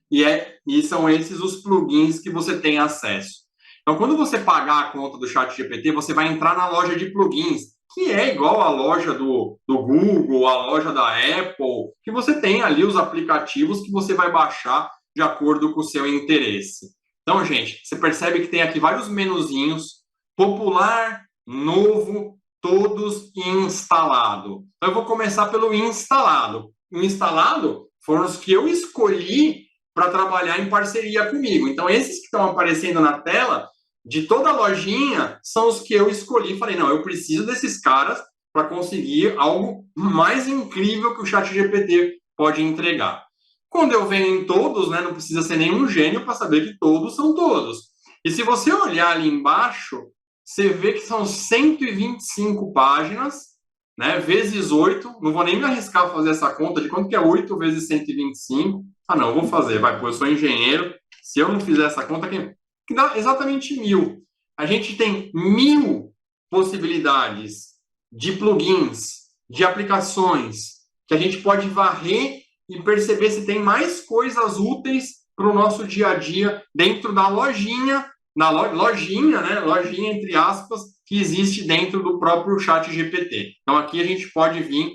E são esses os plugins que você tem acesso. Então, quando você pagar a conta do ChatGPT, você vai entrar na loja de plugins, que é igual à loja do Google, a loja da Apple, que você tem ali os aplicativos que você vai baixar de acordo com o seu interesse. Então, gente, você percebe que tem aqui vários menuzinhos, popular, novo, todos e instalado. Então, eu vou começar pelo instalado. O instalado foram os que eu escolhi para trabalhar em parceria comigo. Então, esses que estão aparecendo na tela, de toda a lojinha, são os que eu escolhi. Falei, não, eu preciso desses caras para conseguir algo mais incrível que o ChatGPT pode entregar. Quando eu venho em todos, né, não precisa ser nenhum gênio para saber que todos são todos. E se você olhar ali embaixo, você vê que são 125 páginas, né, vezes 8. Não vou nem me arriscar a fazer essa conta de quanto que é 8 vezes 125. Ah, não, vou fazer, vai, pô, eu sou engenheiro. Se eu não fizer essa conta, que dá exatamente 1000. A gente tem 1000 possibilidades de plugins, de aplicações, que a gente pode varrer e perceber se tem mais coisas úteis para o nosso dia a dia dentro da lojinha, lojinha, né? Lojinha, entre aspas, que existe dentro do próprio ChatGPT. Então, aqui a gente pode vir,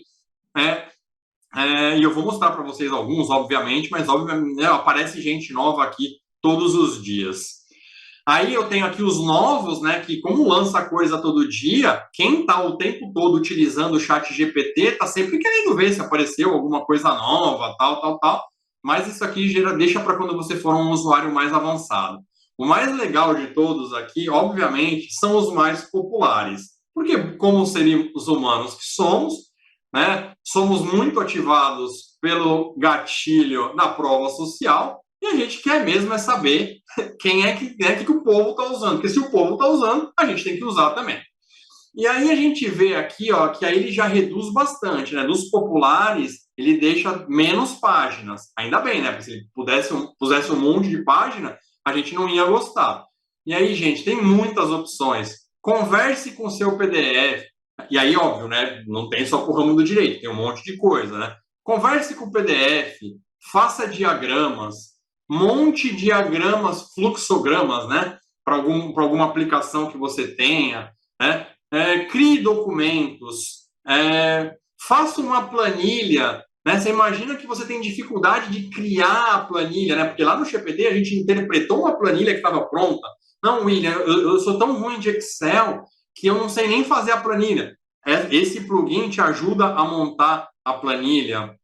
e eu vou mostrar para vocês alguns, obviamente, mas obviamente, né, aparece gente nova aqui todos os dias. Aí eu tenho aqui os novos, né, que como lança coisa todo dia, quem está o tempo todo utilizando o ChatGPT está sempre querendo ver se apareceu alguma coisa nova, tal. Mas isso aqui deixa para quando você for um usuário mais avançado. O mais legal de todos aqui, obviamente, são os mais populares. Porque como seres humanos que somos, né, somos muito ativados pelo gatilho da prova social, e a gente quer mesmo é saber quem é que o povo está usando. Porque se o povo está usando, a gente tem que usar também. E aí a gente vê aqui, ó, que aí ele já reduz bastante, né? Dos populares, ele deixa menos páginas. Ainda bem, né? Porque se ele pusesse um monte de página, a gente não ia gostar. E aí, gente, tem muitas opções. Converse com seu PDF. E aí, óbvio, né? Não tem só com o ramo do direito, tem um monte de coisa, né? Converse com o PDF, faça diagramas, monte diagramas, fluxogramas, né? Para alguma aplicação que você tenha, né? Crie documentos, faça uma planilha, né? Você imagina que você tem dificuldade de criar a planilha, né? Porque lá no GPT a gente interpretou uma planilha que estava pronta. Não, William, eu sou tão ruim de Excel que eu não sei nem fazer a planilha. Esse plugin te ajuda a montar a planilha.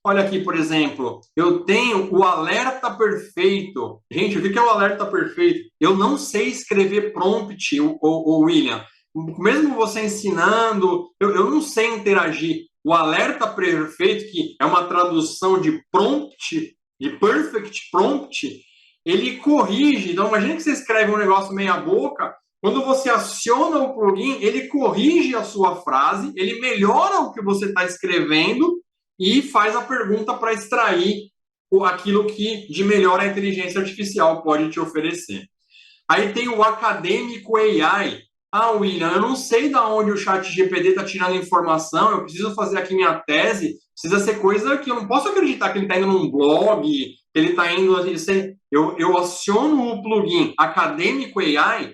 Olha aqui, por exemplo, eu tenho o alerta perfeito. Gente, o que é o alerta perfeito? Eu não sei escrever prompt, o William. Mesmo você ensinando, eu não sei interagir. O alerta perfeito, que é uma tradução de prompt, de perfect prompt, ele corrige. Então, imagina que você escreve um negócio meia boca, quando você aciona o plugin, ele corrige a sua frase, ele melhora o que você está escrevendo e faz a pergunta para extrair aquilo que de melhor a inteligência artificial pode te oferecer. Aí tem o acadêmico AI. William, eu não sei de onde o ChatGPT está tirando informação, eu preciso fazer aqui minha tese, precisa ser coisa que eu não posso acreditar que ele está indo num blog, que ele está indo... Eu aciono o plugin acadêmico AI,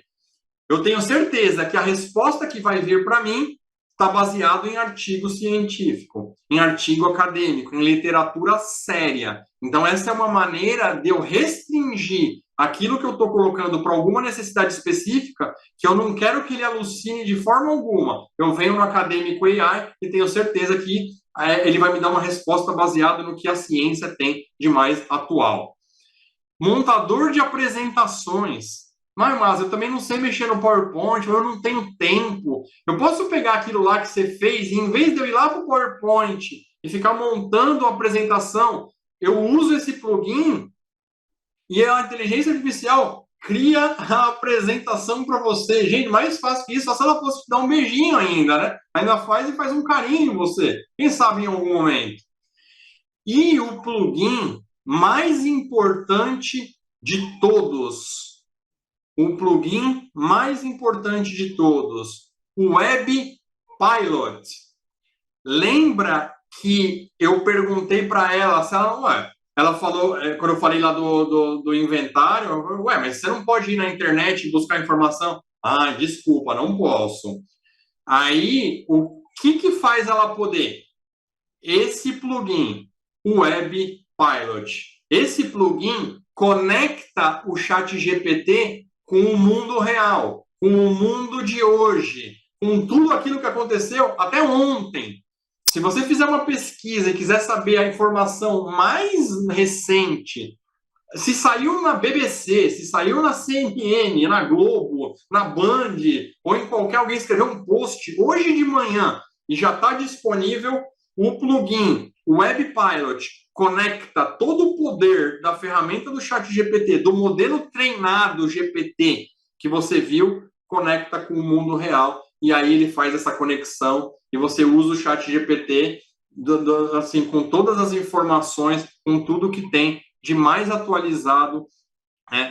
eu tenho certeza que a resposta que vai vir para mim está baseado em artigo científico, em artigo acadêmico, em literatura séria. Então, essa é uma maneira de eu restringir aquilo que eu estou colocando para alguma necessidade específica, que eu não quero que ele alucine de forma alguma. Eu venho no acadêmico AI e tenho certeza que ele vai me dar uma resposta baseada no que a ciência tem de mais atual. Montador de apresentações. Mas eu também não sei mexer no PowerPoint, eu não tenho tempo. Eu posso pegar aquilo lá que você fez e, em vez de eu ir lá para o PowerPoint e ficar montando a apresentação, eu uso esse plugin e a inteligência artificial cria a apresentação para você. Gente, mais fácil que isso, só se ela fosse te dar um beijinho ainda, né? Ainda faz e faz um carinho em você. Quem sabe em algum momento. E o plugin mais importante de todos, o plugin mais importante de todos, o Web Pilot. Lembra que eu perguntei para ela se ela falou, quando eu falei lá do inventário, mas você não pode ir na internet e buscar informação? Desculpa, não posso. Aí, o que faz ela poder? Esse plugin, o Web Pilot. Esse plugin conecta o ChatGPT com o mundo real, com o mundo de hoje, com tudo aquilo que aconteceu até ontem. Se você fizer uma pesquisa e quiser saber a informação mais recente, se saiu na BBC, se saiu na CNN, na Globo, na Band, ou em qualquer, alguém escreveu um post hoje de manhã e já está disponível o plugin, o Web Pilot, conecta todo o poder da ferramenta do ChatGPT, do modelo treinado GPT que você viu, conecta com o mundo real, e aí ele faz essa conexão e você usa o ChatGPT assim, com todas as informações, com tudo que tem de mais atualizado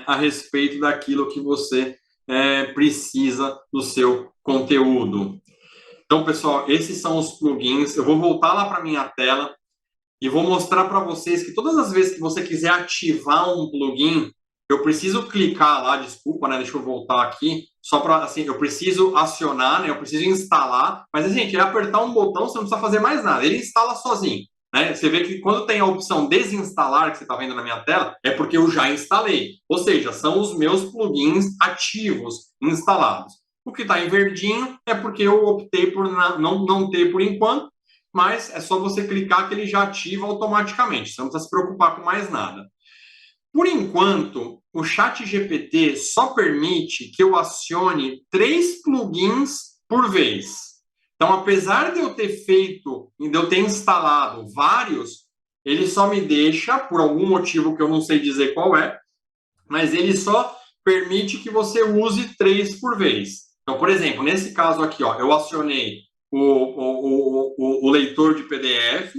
a respeito daquilo que você precisa do seu conteúdo. Então, pessoal, esses são os plugins. Eu vou voltar lá para a minha tela e vou mostrar para vocês que todas as vezes que você quiser ativar um plugin, eu preciso clicar lá, desculpa, né? Deixa eu voltar aqui, só para, assim, eu preciso acionar, né? Eu preciso instalar, mas, gente, é apertar um botão, você não precisa fazer mais nada, ele instala sozinho, né? Você vê que quando tem a opção desinstalar, que você está vendo na minha tela, é porque eu já instalei, ou seja, são os meus plugins ativos instalados. O que está em verdinho é porque eu optei por não ter por enquanto, mas é só você clicar que ele já ativa automaticamente, você não precisa se preocupar com mais nada. Por enquanto, o ChatGPT só permite que eu acione 3 plugins por vez. Então, apesar de eu ter instalado vários, ele só me deixa, por algum motivo que eu não sei dizer qual é, mas ele só permite que você use 3 por vez. Então, por exemplo, nesse caso aqui, ó, eu acionei o leitor de PDF,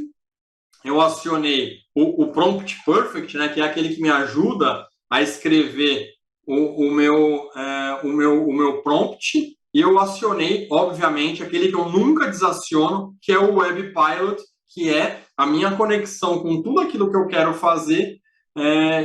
eu acionei o Prompt Perfect, né, que é aquele que me ajuda a escrever o meu prompt, e eu acionei, obviamente, aquele que eu nunca desaciono, que é o Web Pilot, que é a minha conexão com tudo aquilo que eu quero fazer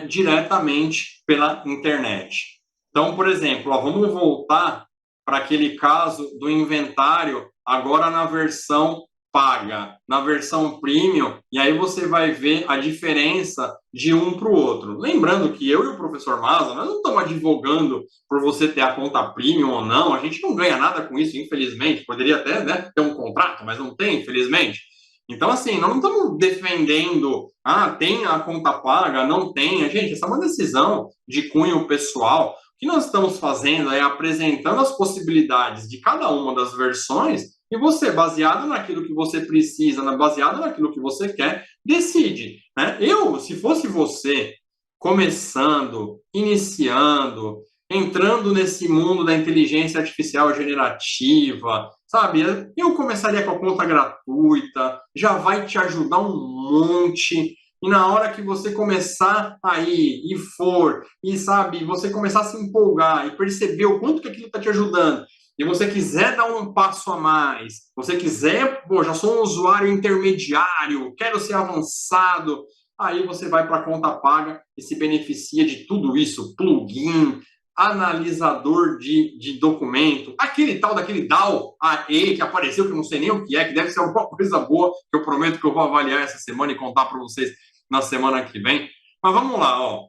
diretamente pela internet. Então, por exemplo, ó, vamos voltar para aquele caso do inventário, agora na versão paga, na versão premium, e aí você vai ver a diferença de um para o outro. Lembrando que eu e o professor Maza, nós não estamos advogando por você ter a conta premium ou não, a gente não ganha nada com isso, infelizmente, poderia até, né, ter um contrato, mas não tem, infelizmente. Então, assim, nós não estamos defendendo, tem a conta paga, não tem. Gente, essa é uma decisão de cunho pessoal. O que nós estamos fazendo é apresentando as possibilidades de cada uma das versões e você, baseado naquilo que você precisa, baseado naquilo que você quer, decide, né? Se fosse você começando, iniciando, entrando nesse mundo da inteligência artificial generativa, sabe? Eu começaria com a conta gratuita, já vai te ajudar um monte. E na hora que você começar a ir e for, e sabe, você começar a se empolgar e perceber o quanto que aquilo está te ajudando, e você quiser dar um passo a mais, você quiser, já sou um usuário intermediário, quero ser avançado, aí você vai para a conta paga e se beneficia de tudo isso, plugin, analisador de documento, aquele tal daquele DAO-E que apareceu, que eu não sei nem o que deve ser alguma coisa boa, que eu prometo que eu vou avaliar essa semana e contar para vocês na semana que vem. Mas vamos lá, ó.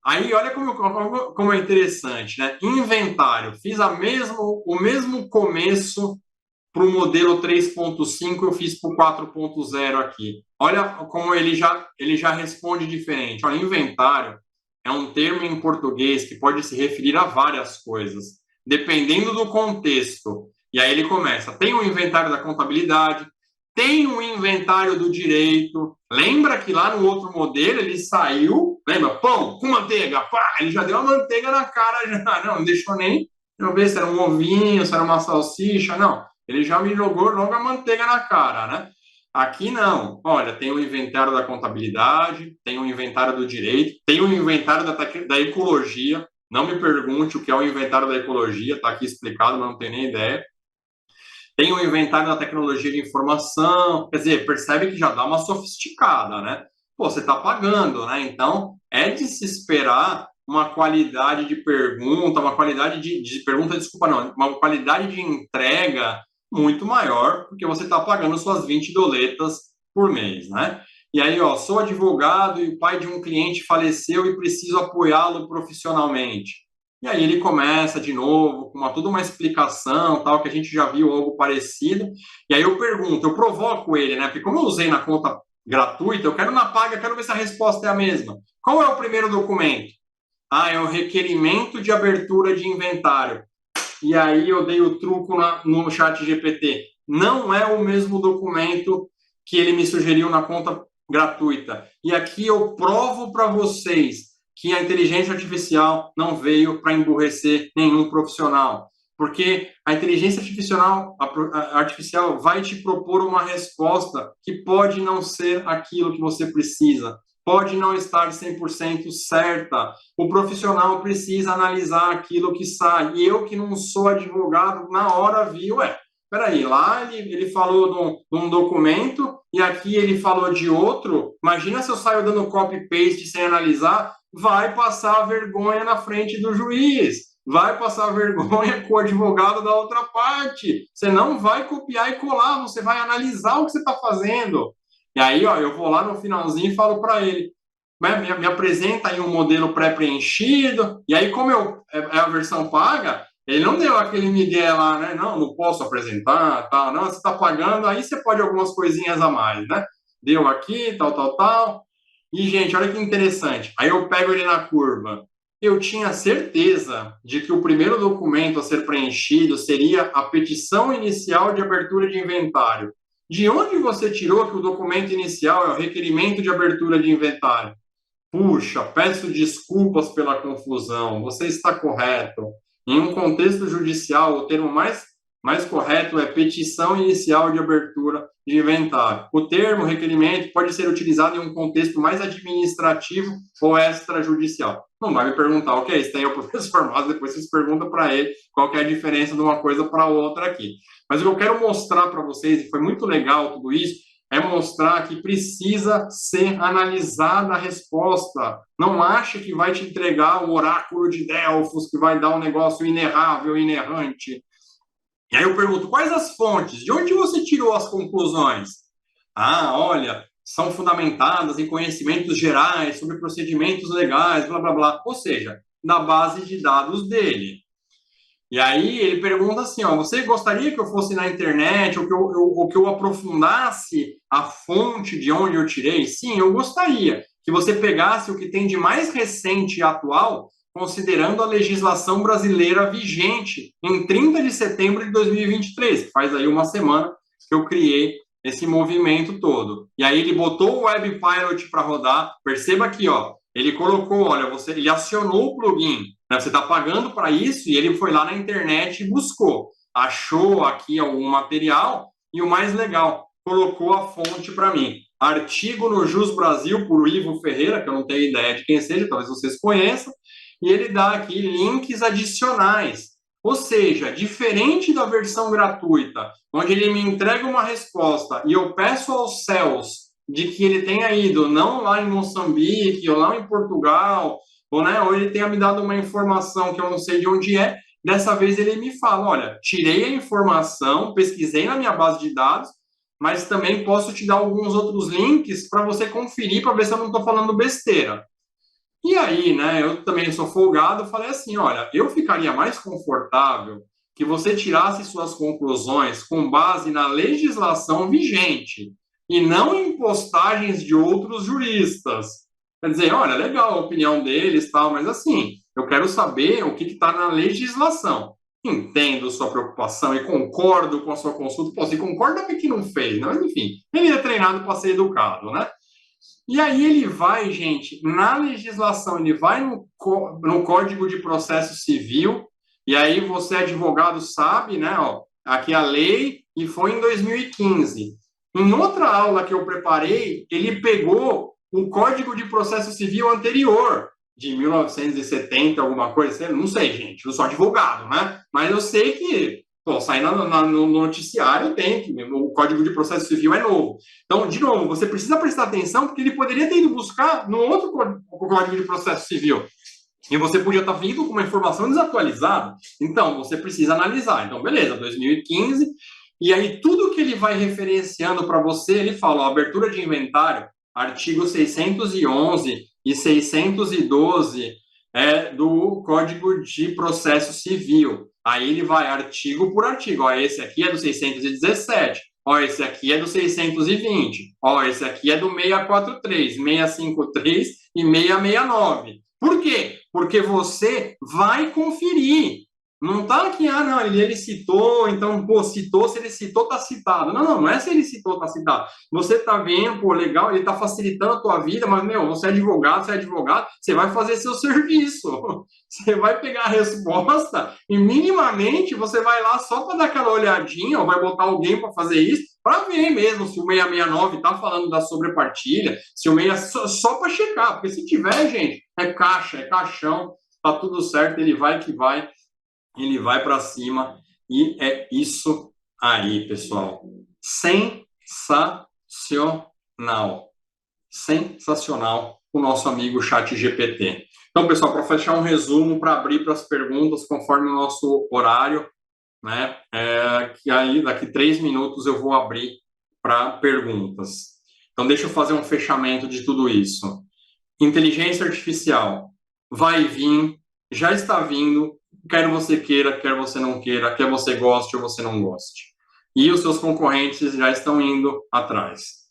Aí olha como é interessante, né? Inventário, fiz o mesmo começo para o modelo 3.5, eu fiz para o 4.0 aqui. Olha como ele já responde diferente. Olha, inventário é um termo em português que pode se referir a várias coisas, dependendo do contexto. E aí ele começa, tem o inventário da contabilidade, tem o inventário do direito. Lembra que lá no outro modelo ele saiu, lembra? Pão com manteiga, pá, ele já deu a manteiga na cara, já não deixou nem eu ver se era um ovinho, se era uma salsicha, não. Ele já me jogou logo a manteiga na cara, né? Aqui não. Olha, tem o inventário da contabilidade, tem o inventário do direito, tem o inventário da ecologia. Não me pergunte o que é o inventário da ecologia, está aqui explicado, mas não tenho nem ideia. Tem o inventário da tecnologia de informação, quer dizer, percebe que já dá uma sofisticada, né? Pô, você está pagando, né? Então, é de se esperar uma qualidade de pergunta, uma qualidade uma qualidade de entrega muito maior, porque você está pagando suas 20 doletas por mês, né? E aí, ó, sou advogado e o pai de um cliente faleceu e preciso apoiá-lo profissionalmente. E aí ele começa de novo, com toda uma explicação, tal, que a gente já viu algo parecido. E aí eu pergunto, eu provoco ele, né? Porque como eu usei na conta gratuita, eu quero na paga, eu quero ver se a resposta é a mesma. Qual é o primeiro documento? Ah, é o requerimento de abertura de inventário. E aí eu dei o truco no chat GPT. Não é o mesmo documento que ele me sugeriu na conta gratuita. E aqui eu provo para vocês que a inteligência artificial não veio para emburrecer nenhum profissional. Porque a inteligência artificial vai te propor uma resposta que pode não ser aquilo que você precisa, pode não estar 100% certa. O profissional precisa analisar aquilo que sai. E eu, que não sou advogado, na hora vi, peraí, lá ele falou de um documento e aqui ele falou de outro. Imagina se eu saio dando copy-paste sem analisar, vai passar vergonha na frente do juiz, vai passar vergonha com o advogado da outra parte. Você não vai copiar e colar, você vai analisar o que você está fazendo. E aí, ó, eu vou lá no finalzinho e falo para ele, me apresenta aí um modelo pré-preenchido, e aí como é a versão paga, ele não deu aquele migué lá, né? Não posso apresentar, tal. Não, você está pagando, aí você pode algumas coisinhas a mais, né? Deu aqui, tal. E, gente, olha que interessante. Aí eu pego ele na curva. Eu tinha certeza de que o primeiro documento a ser preenchido seria a petição inicial de abertura de inventário. De onde você tirou que o documento inicial é o requerimento de abertura de inventário? Puxa, peço desculpas pela confusão, você está correto. Em um contexto judicial, o termo mais correto é petição inicial de abertura de inventário. O termo requerimento pode ser utilizado em um contexto mais administrativo ou extrajudicial. Não vai me perguntar o que é isso, tem o professor, mas depois vocês perguntam para ele qual que é a diferença de uma coisa para outra aqui. Mas o que eu quero mostrar para vocês, e foi muito legal tudo isso, é mostrar que precisa ser analisada a resposta. Não ache que vai te entregar o oráculo de Delfos, que vai dar um negócio inerrável, inerrante. E aí eu pergunto, quais as fontes? De onde você tirou as conclusões? Ah, olha, são fundamentadas em conhecimentos gerais sobre procedimentos legais, blá, blá, blá. Ou seja, na base de dados dele. E aí ele pergunta assim, ó, você gostaria que eu fosse na internet ou que eu aprofundasse a fonte de onde eu tirei? Sim, eu gostaria que você pegasse o que tem de mais recente e atual, considerando a legislação brasileira vigente em 30 de setembro de 2023, que faz aí uma semana que eu criei esse movimento todo. E aí ele botou o Web Pilot para rodar, perceba aqui, ó, ele colocou, olha, ele acionou o plugin, né? Você está pagando para isso e ele foi lá na internet e buscou, achou aqui algum material e o mais legal, colocou a fonte para mim. Artigo no Jus Brasil por Ivo Ferreira, que eu não tenho ideia de quem seja, talvez vocês conheçam, e ele dá aqui links adicionais. Ou seja, diferente da versão gratuita, onde ele me entrega uma resposta e eu peço aos céus de que ele tenha ido não lá em Moçambique, ou lá em Portugal, ou ele tenha me dado uma informação que eu não sei de onde é, dessa vez ele me fala, olha, tirei a informação, pesquisei na minha base de dados, mas também posso te dar alguns outros links para você conferir, para ver se eu não estou falando besteira. E aí, né, eu também sou folgado, falei assim, olha, eu ficaria mais confortável que você tirasse suas conclusões com base na legislação vigente, e não em postagens de outros juristas. Quer dizer, olha, legal a opinião deles, tal, mas assim, eu quero saber o que está na legislação. Entendo sua preocupação e concordo com a sua consulta. Pô, se concorda, que não fez, né? Mas enfim, ele é treinado para ser educado, né? E aí ele vai, gente, na legislação, ele vai no Código de Processo Civil, e aí você, advogado, sabe, né? Ó, aqui a lei, e foi em 2015. Em outra aula que eu preparei, ele pegou o Código de Processo Civil anterior, de 1970, alguma coisa assim, não sei, gente, eu sou advogado, né? Mas eu sei que, pô, sair no noticiário tem, que o Código de Processo Civil é novo. Então, de novo, você precisa prestar atenção, porque ele poderia ter ido buscar no outro Código de Processo Civil. E você podia estar vindo com uma informação desatualizada. Então, você precisa analisar. Então, beleza, 2015... E aí, tudo que ele vai referenciando para você, ele fala, ó, abertura de inventário, artigo 611 e 612 do Código de Processo Civil. Aí ele vai artigo por artigo. Ó, esse aqui é do 617. Ó, esse aqui é do 620. Ó, esse aqui é do 643, 653 e 669. Por quê? Porque você vai conferir. Não tá aqui, não, ele citou, então, pô, citou, se ele citou, tá citado. Não é se ele citou, tá citado. Você tá vendo, pô, legal, ele tá facilitando a tua vida, mas, meu, você é advogado, você vai fazer seu serviço. Você vai pegar a resposta e, minimamente, você vai lá só para dar aquela olhadinha, ou vai botar alguém para fazer isso, para ver mesmo se o 669 tá falando da sobrepartilha, se o 6... Só para checar, porque se tiver, gente, é caixa, é caixão, tá tudo certo, ele vai que vai. Ele vai para cima e é isso aí, pessoal. Sensacional. Sensacional o nosso amigo ChatGPT. Então, pessoal, para fechar um resumo, para abrir para as perguntas, conforme o nosso horário, né? Que aí, daqui 3 minutos, eu vou abrir para perguntas. Então, deixa eu fazer um fechamento de tudo isso. Inteligência artificial vai vir, já está vindo, quer você queira, quer você não queira, quer você goste ou você não goste. E os seus concorrentes já estão indo atrás.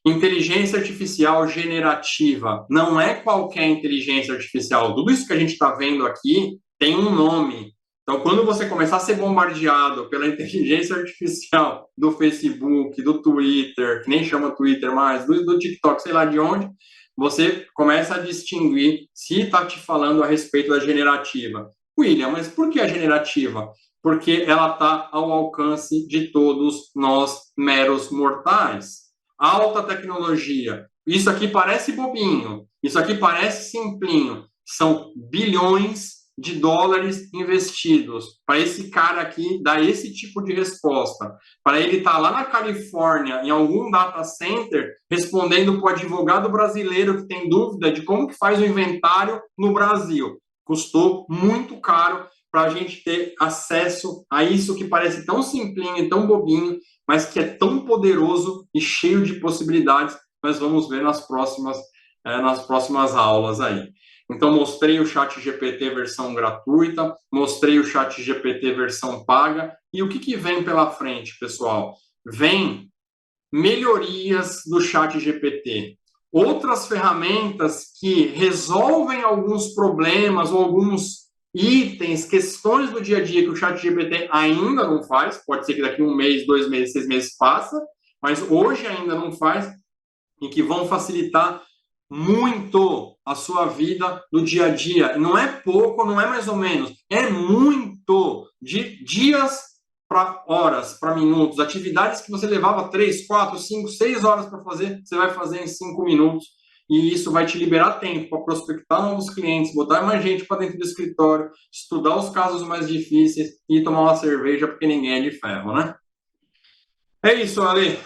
Inteligência artificial generativa. Não é qualquer inteligência artificial. Tudo isso que a gente está vendo aqui tem um nome. Então, quando você começar a ser bombardeado pela inteligência artificial do Facebook, do Twitter, que nem chama Twitter mais, do TikTok, sei lá de onde, você começa a distinguir se está te falando a respeito da generativa. William, mas por que a generativa? Porque ela está ao alcance de todos nós, meros mortais. Alta tecnologia. Isso aqui parece bobinho, isso aqui parece simplinho. São bilhões de dólares investidos para esse cara aqui dar esse tipo de resposta. Para ele estar lá na Califórnia, em algum data center, respondendo para o advogado brasileiro que tem dúvida de como que faz o inventário no Brasil. Custou muito caro para a gente ter acesso a isso que parece tão simplinho e tão bobinho, mas que é tão poderoso e cheio de possibilidades. Nós vamos ver nas próximas aulas aí. Então, mostrei o ChatGPT versão gratuita, mostrei o ChatGPT versão paga. E o que vem pela frente, pessoal? Vem melhorias do ChatGPT. Outras ferramentas que resolvem alguns problemas ou alguns itens, questões do dia a dia que o ChatGPT ainda não faz. Pode ser que daqui 1 mês, 2 meses, 6 meses faça, mas hoje ainda não faz, e que vão facilitar muito a sua vida do dia a dia. Não é pouco, não é mais ou menos, é muito, de dias para horas, para minutos. Atividades que você levava 3, 4, 5, 6 horas para fazer, você vai fazer em 5 minutos. E isso vai te liberar tempo para prospectar novos clientes, botar mais gente para dentro do escritório, estudar os casos mais difíceis e tomar uma cerveja, porque ninguém é de ferro, né? É isso, Ale.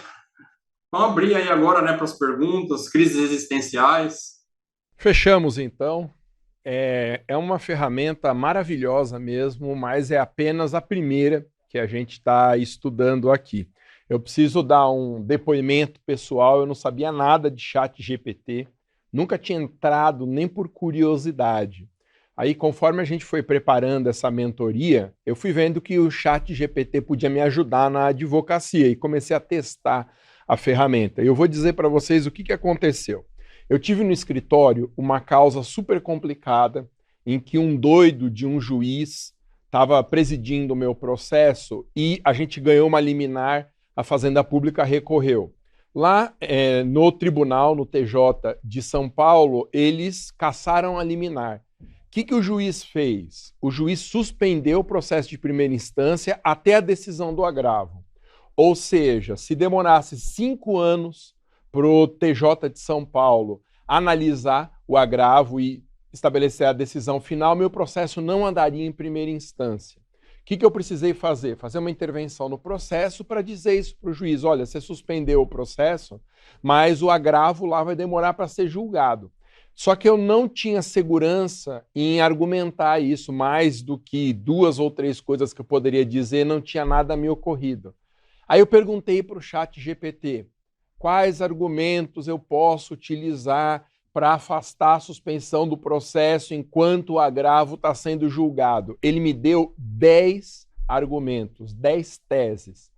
Vamos abrir aí agora, né, para as perguntas, crises existenciais. Fechamos, então. É uma ferramenta maravilhosa mesmo, mas é apenas a primeira que a gente está estudando aqui. Eu preciso dar um depoimento pessoal, eu não sabia nada de ChatGPT, nunca tinha entrado nem por curiosidade. Aí, conforme a gente foi preparando essa mentoria, eu fui vendo que o ChatGPT podia me ajudar na advocacia e comecei a testar a ferramenta. Eu vou dizer para vocês o que aconteceu. Eu tive no escritório uma causa super complicada em que um doido de um juiz estava presidindo o meu processo e a gente ganhou uma liminar, a Fazenda Pública recorreu. Lá no tribunal, no TJ de São Paulo, eles cassaram a liminar. O que o juiz fez? O juiz suspendeu o processo de primeira instância até a decisão do agravo. Ou seja, se demorasse 5 anos para o TJ de São Paulo analisar o agravo e estabelecer a decisão final, meu processo não andaria em primeira instância. O que eu precisei fazer? Fazer uma intervenção no processo para dizer isso para o juiz. Olha, você suspendeu o processo, mas o agravo lá vai demorar para ser julgado. Só que eu não tinha segurança em argumentar isso, mais do que 2 ou 3 coisas que eu poderia dizer, não tinha nada me ocorrido. Aí eu perguntei para o ChatGPT, quais argumentos eu posso utilizar para afastar a suspensão do processo enquanto o agravo está sendo julgado. Ele me deu 10 argumentos, 10 teses.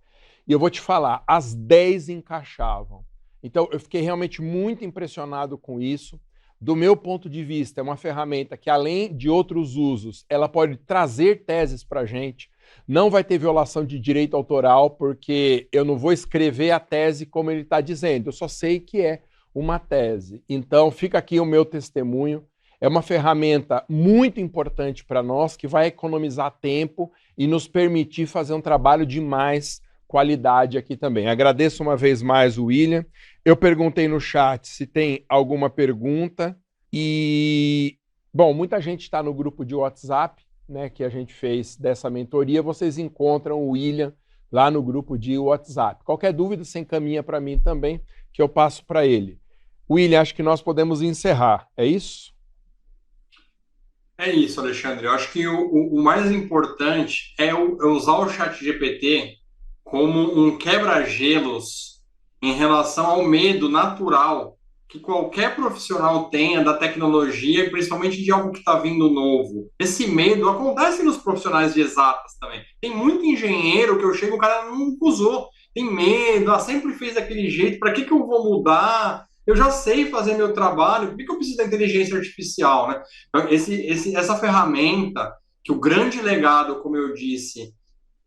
E eu vou te falar, as 10 encaixavam. Então, eu fiquei realmente muito impressionado com isso. Do meu ponto de vista, é uma ferramenta que, além de outros usos, ela pode trazer teses para a gente. Não vai ter violação de direito autoral, porque eu não vou escrever a tese como ele está dizendo. Eu só sei que é uma tese. Então, fica aqui o meu testemunho. É uma ferramenta muito importante para nós, que vai economizar tempo e nos permitir fazer um trabalho de mais qualidade aqui também. Agradeço uma vez mais o William. Eu perguntei no chat se tem alguma pergunta e, bom, muita gente está no grupo de WhatsApp, né, que a gente fez dessa mentoria. Vocês encontram o William lá no grupo de WhatsApp. Qualquer dúvida, você encaminha para mim também, que eu passo para ele. William, acho que nós podemos encerrar. É isso? É isso, Alexandre. Eu acho que o mais importante é usar o ChatGPT como um quebra-gelos em relação ao medo natural que qualquer profissional tenha da tecnologia e principalmente de algo que está vindo novo. Esse medo acontece nos profissionais de exatas também. Tem muito engenheiro que eu chego, o cara nunca usou, tem medo, sempre fez daquele jeito, para que eu vou mudar? Eu já sei fazer meu trabalho, por que eu preciso da inteligência artificial, né? Então, essa ferramenta, que o grande legado, como eu disse,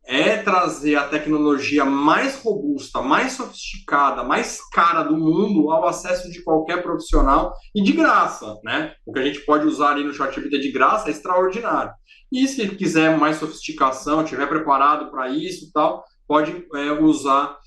é trazer a tecnologia mais robusta, mais sofisticada, mais cara do mundo ao acesso de qualquer profissional e de graça, né? O que a gente pode usar ali no ChatGPT de graça é extraordinário. E se quiser mais sofisticação, estiver preparado para isso e tal, pode usar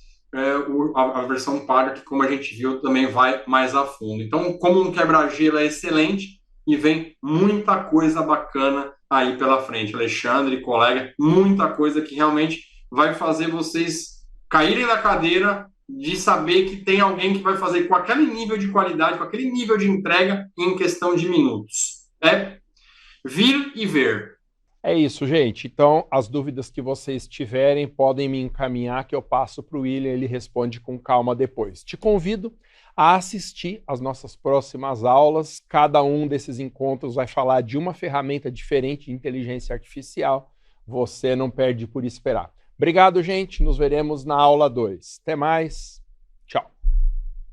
a versão paga, que como a gente viu, também vai mais a fundo. Então, como um quebra-gelo é excelente e vem muita coisa bacana aí pela frente. Alexandre, colega, muita coisa que realmente vai fazer vocês caírem na cadeira de saber que tem alguém que vai fazer com aquele nível de qualidade, com aquele nível de entrega em questão de minutos. É vir e ver. É isso, gente. Então, as dúvidas que vocês tiverem podem me encaminhar, que eu passo para o William, ele responde com calma depois. Te convido a assistir às nossas próximas aulas. Cada um desses encontros vai falar de uma ferramenta diferente de inteligência artificial. Você não perde por esperar. Obrigado, gente. Nos veremos na aula 2. Até mais.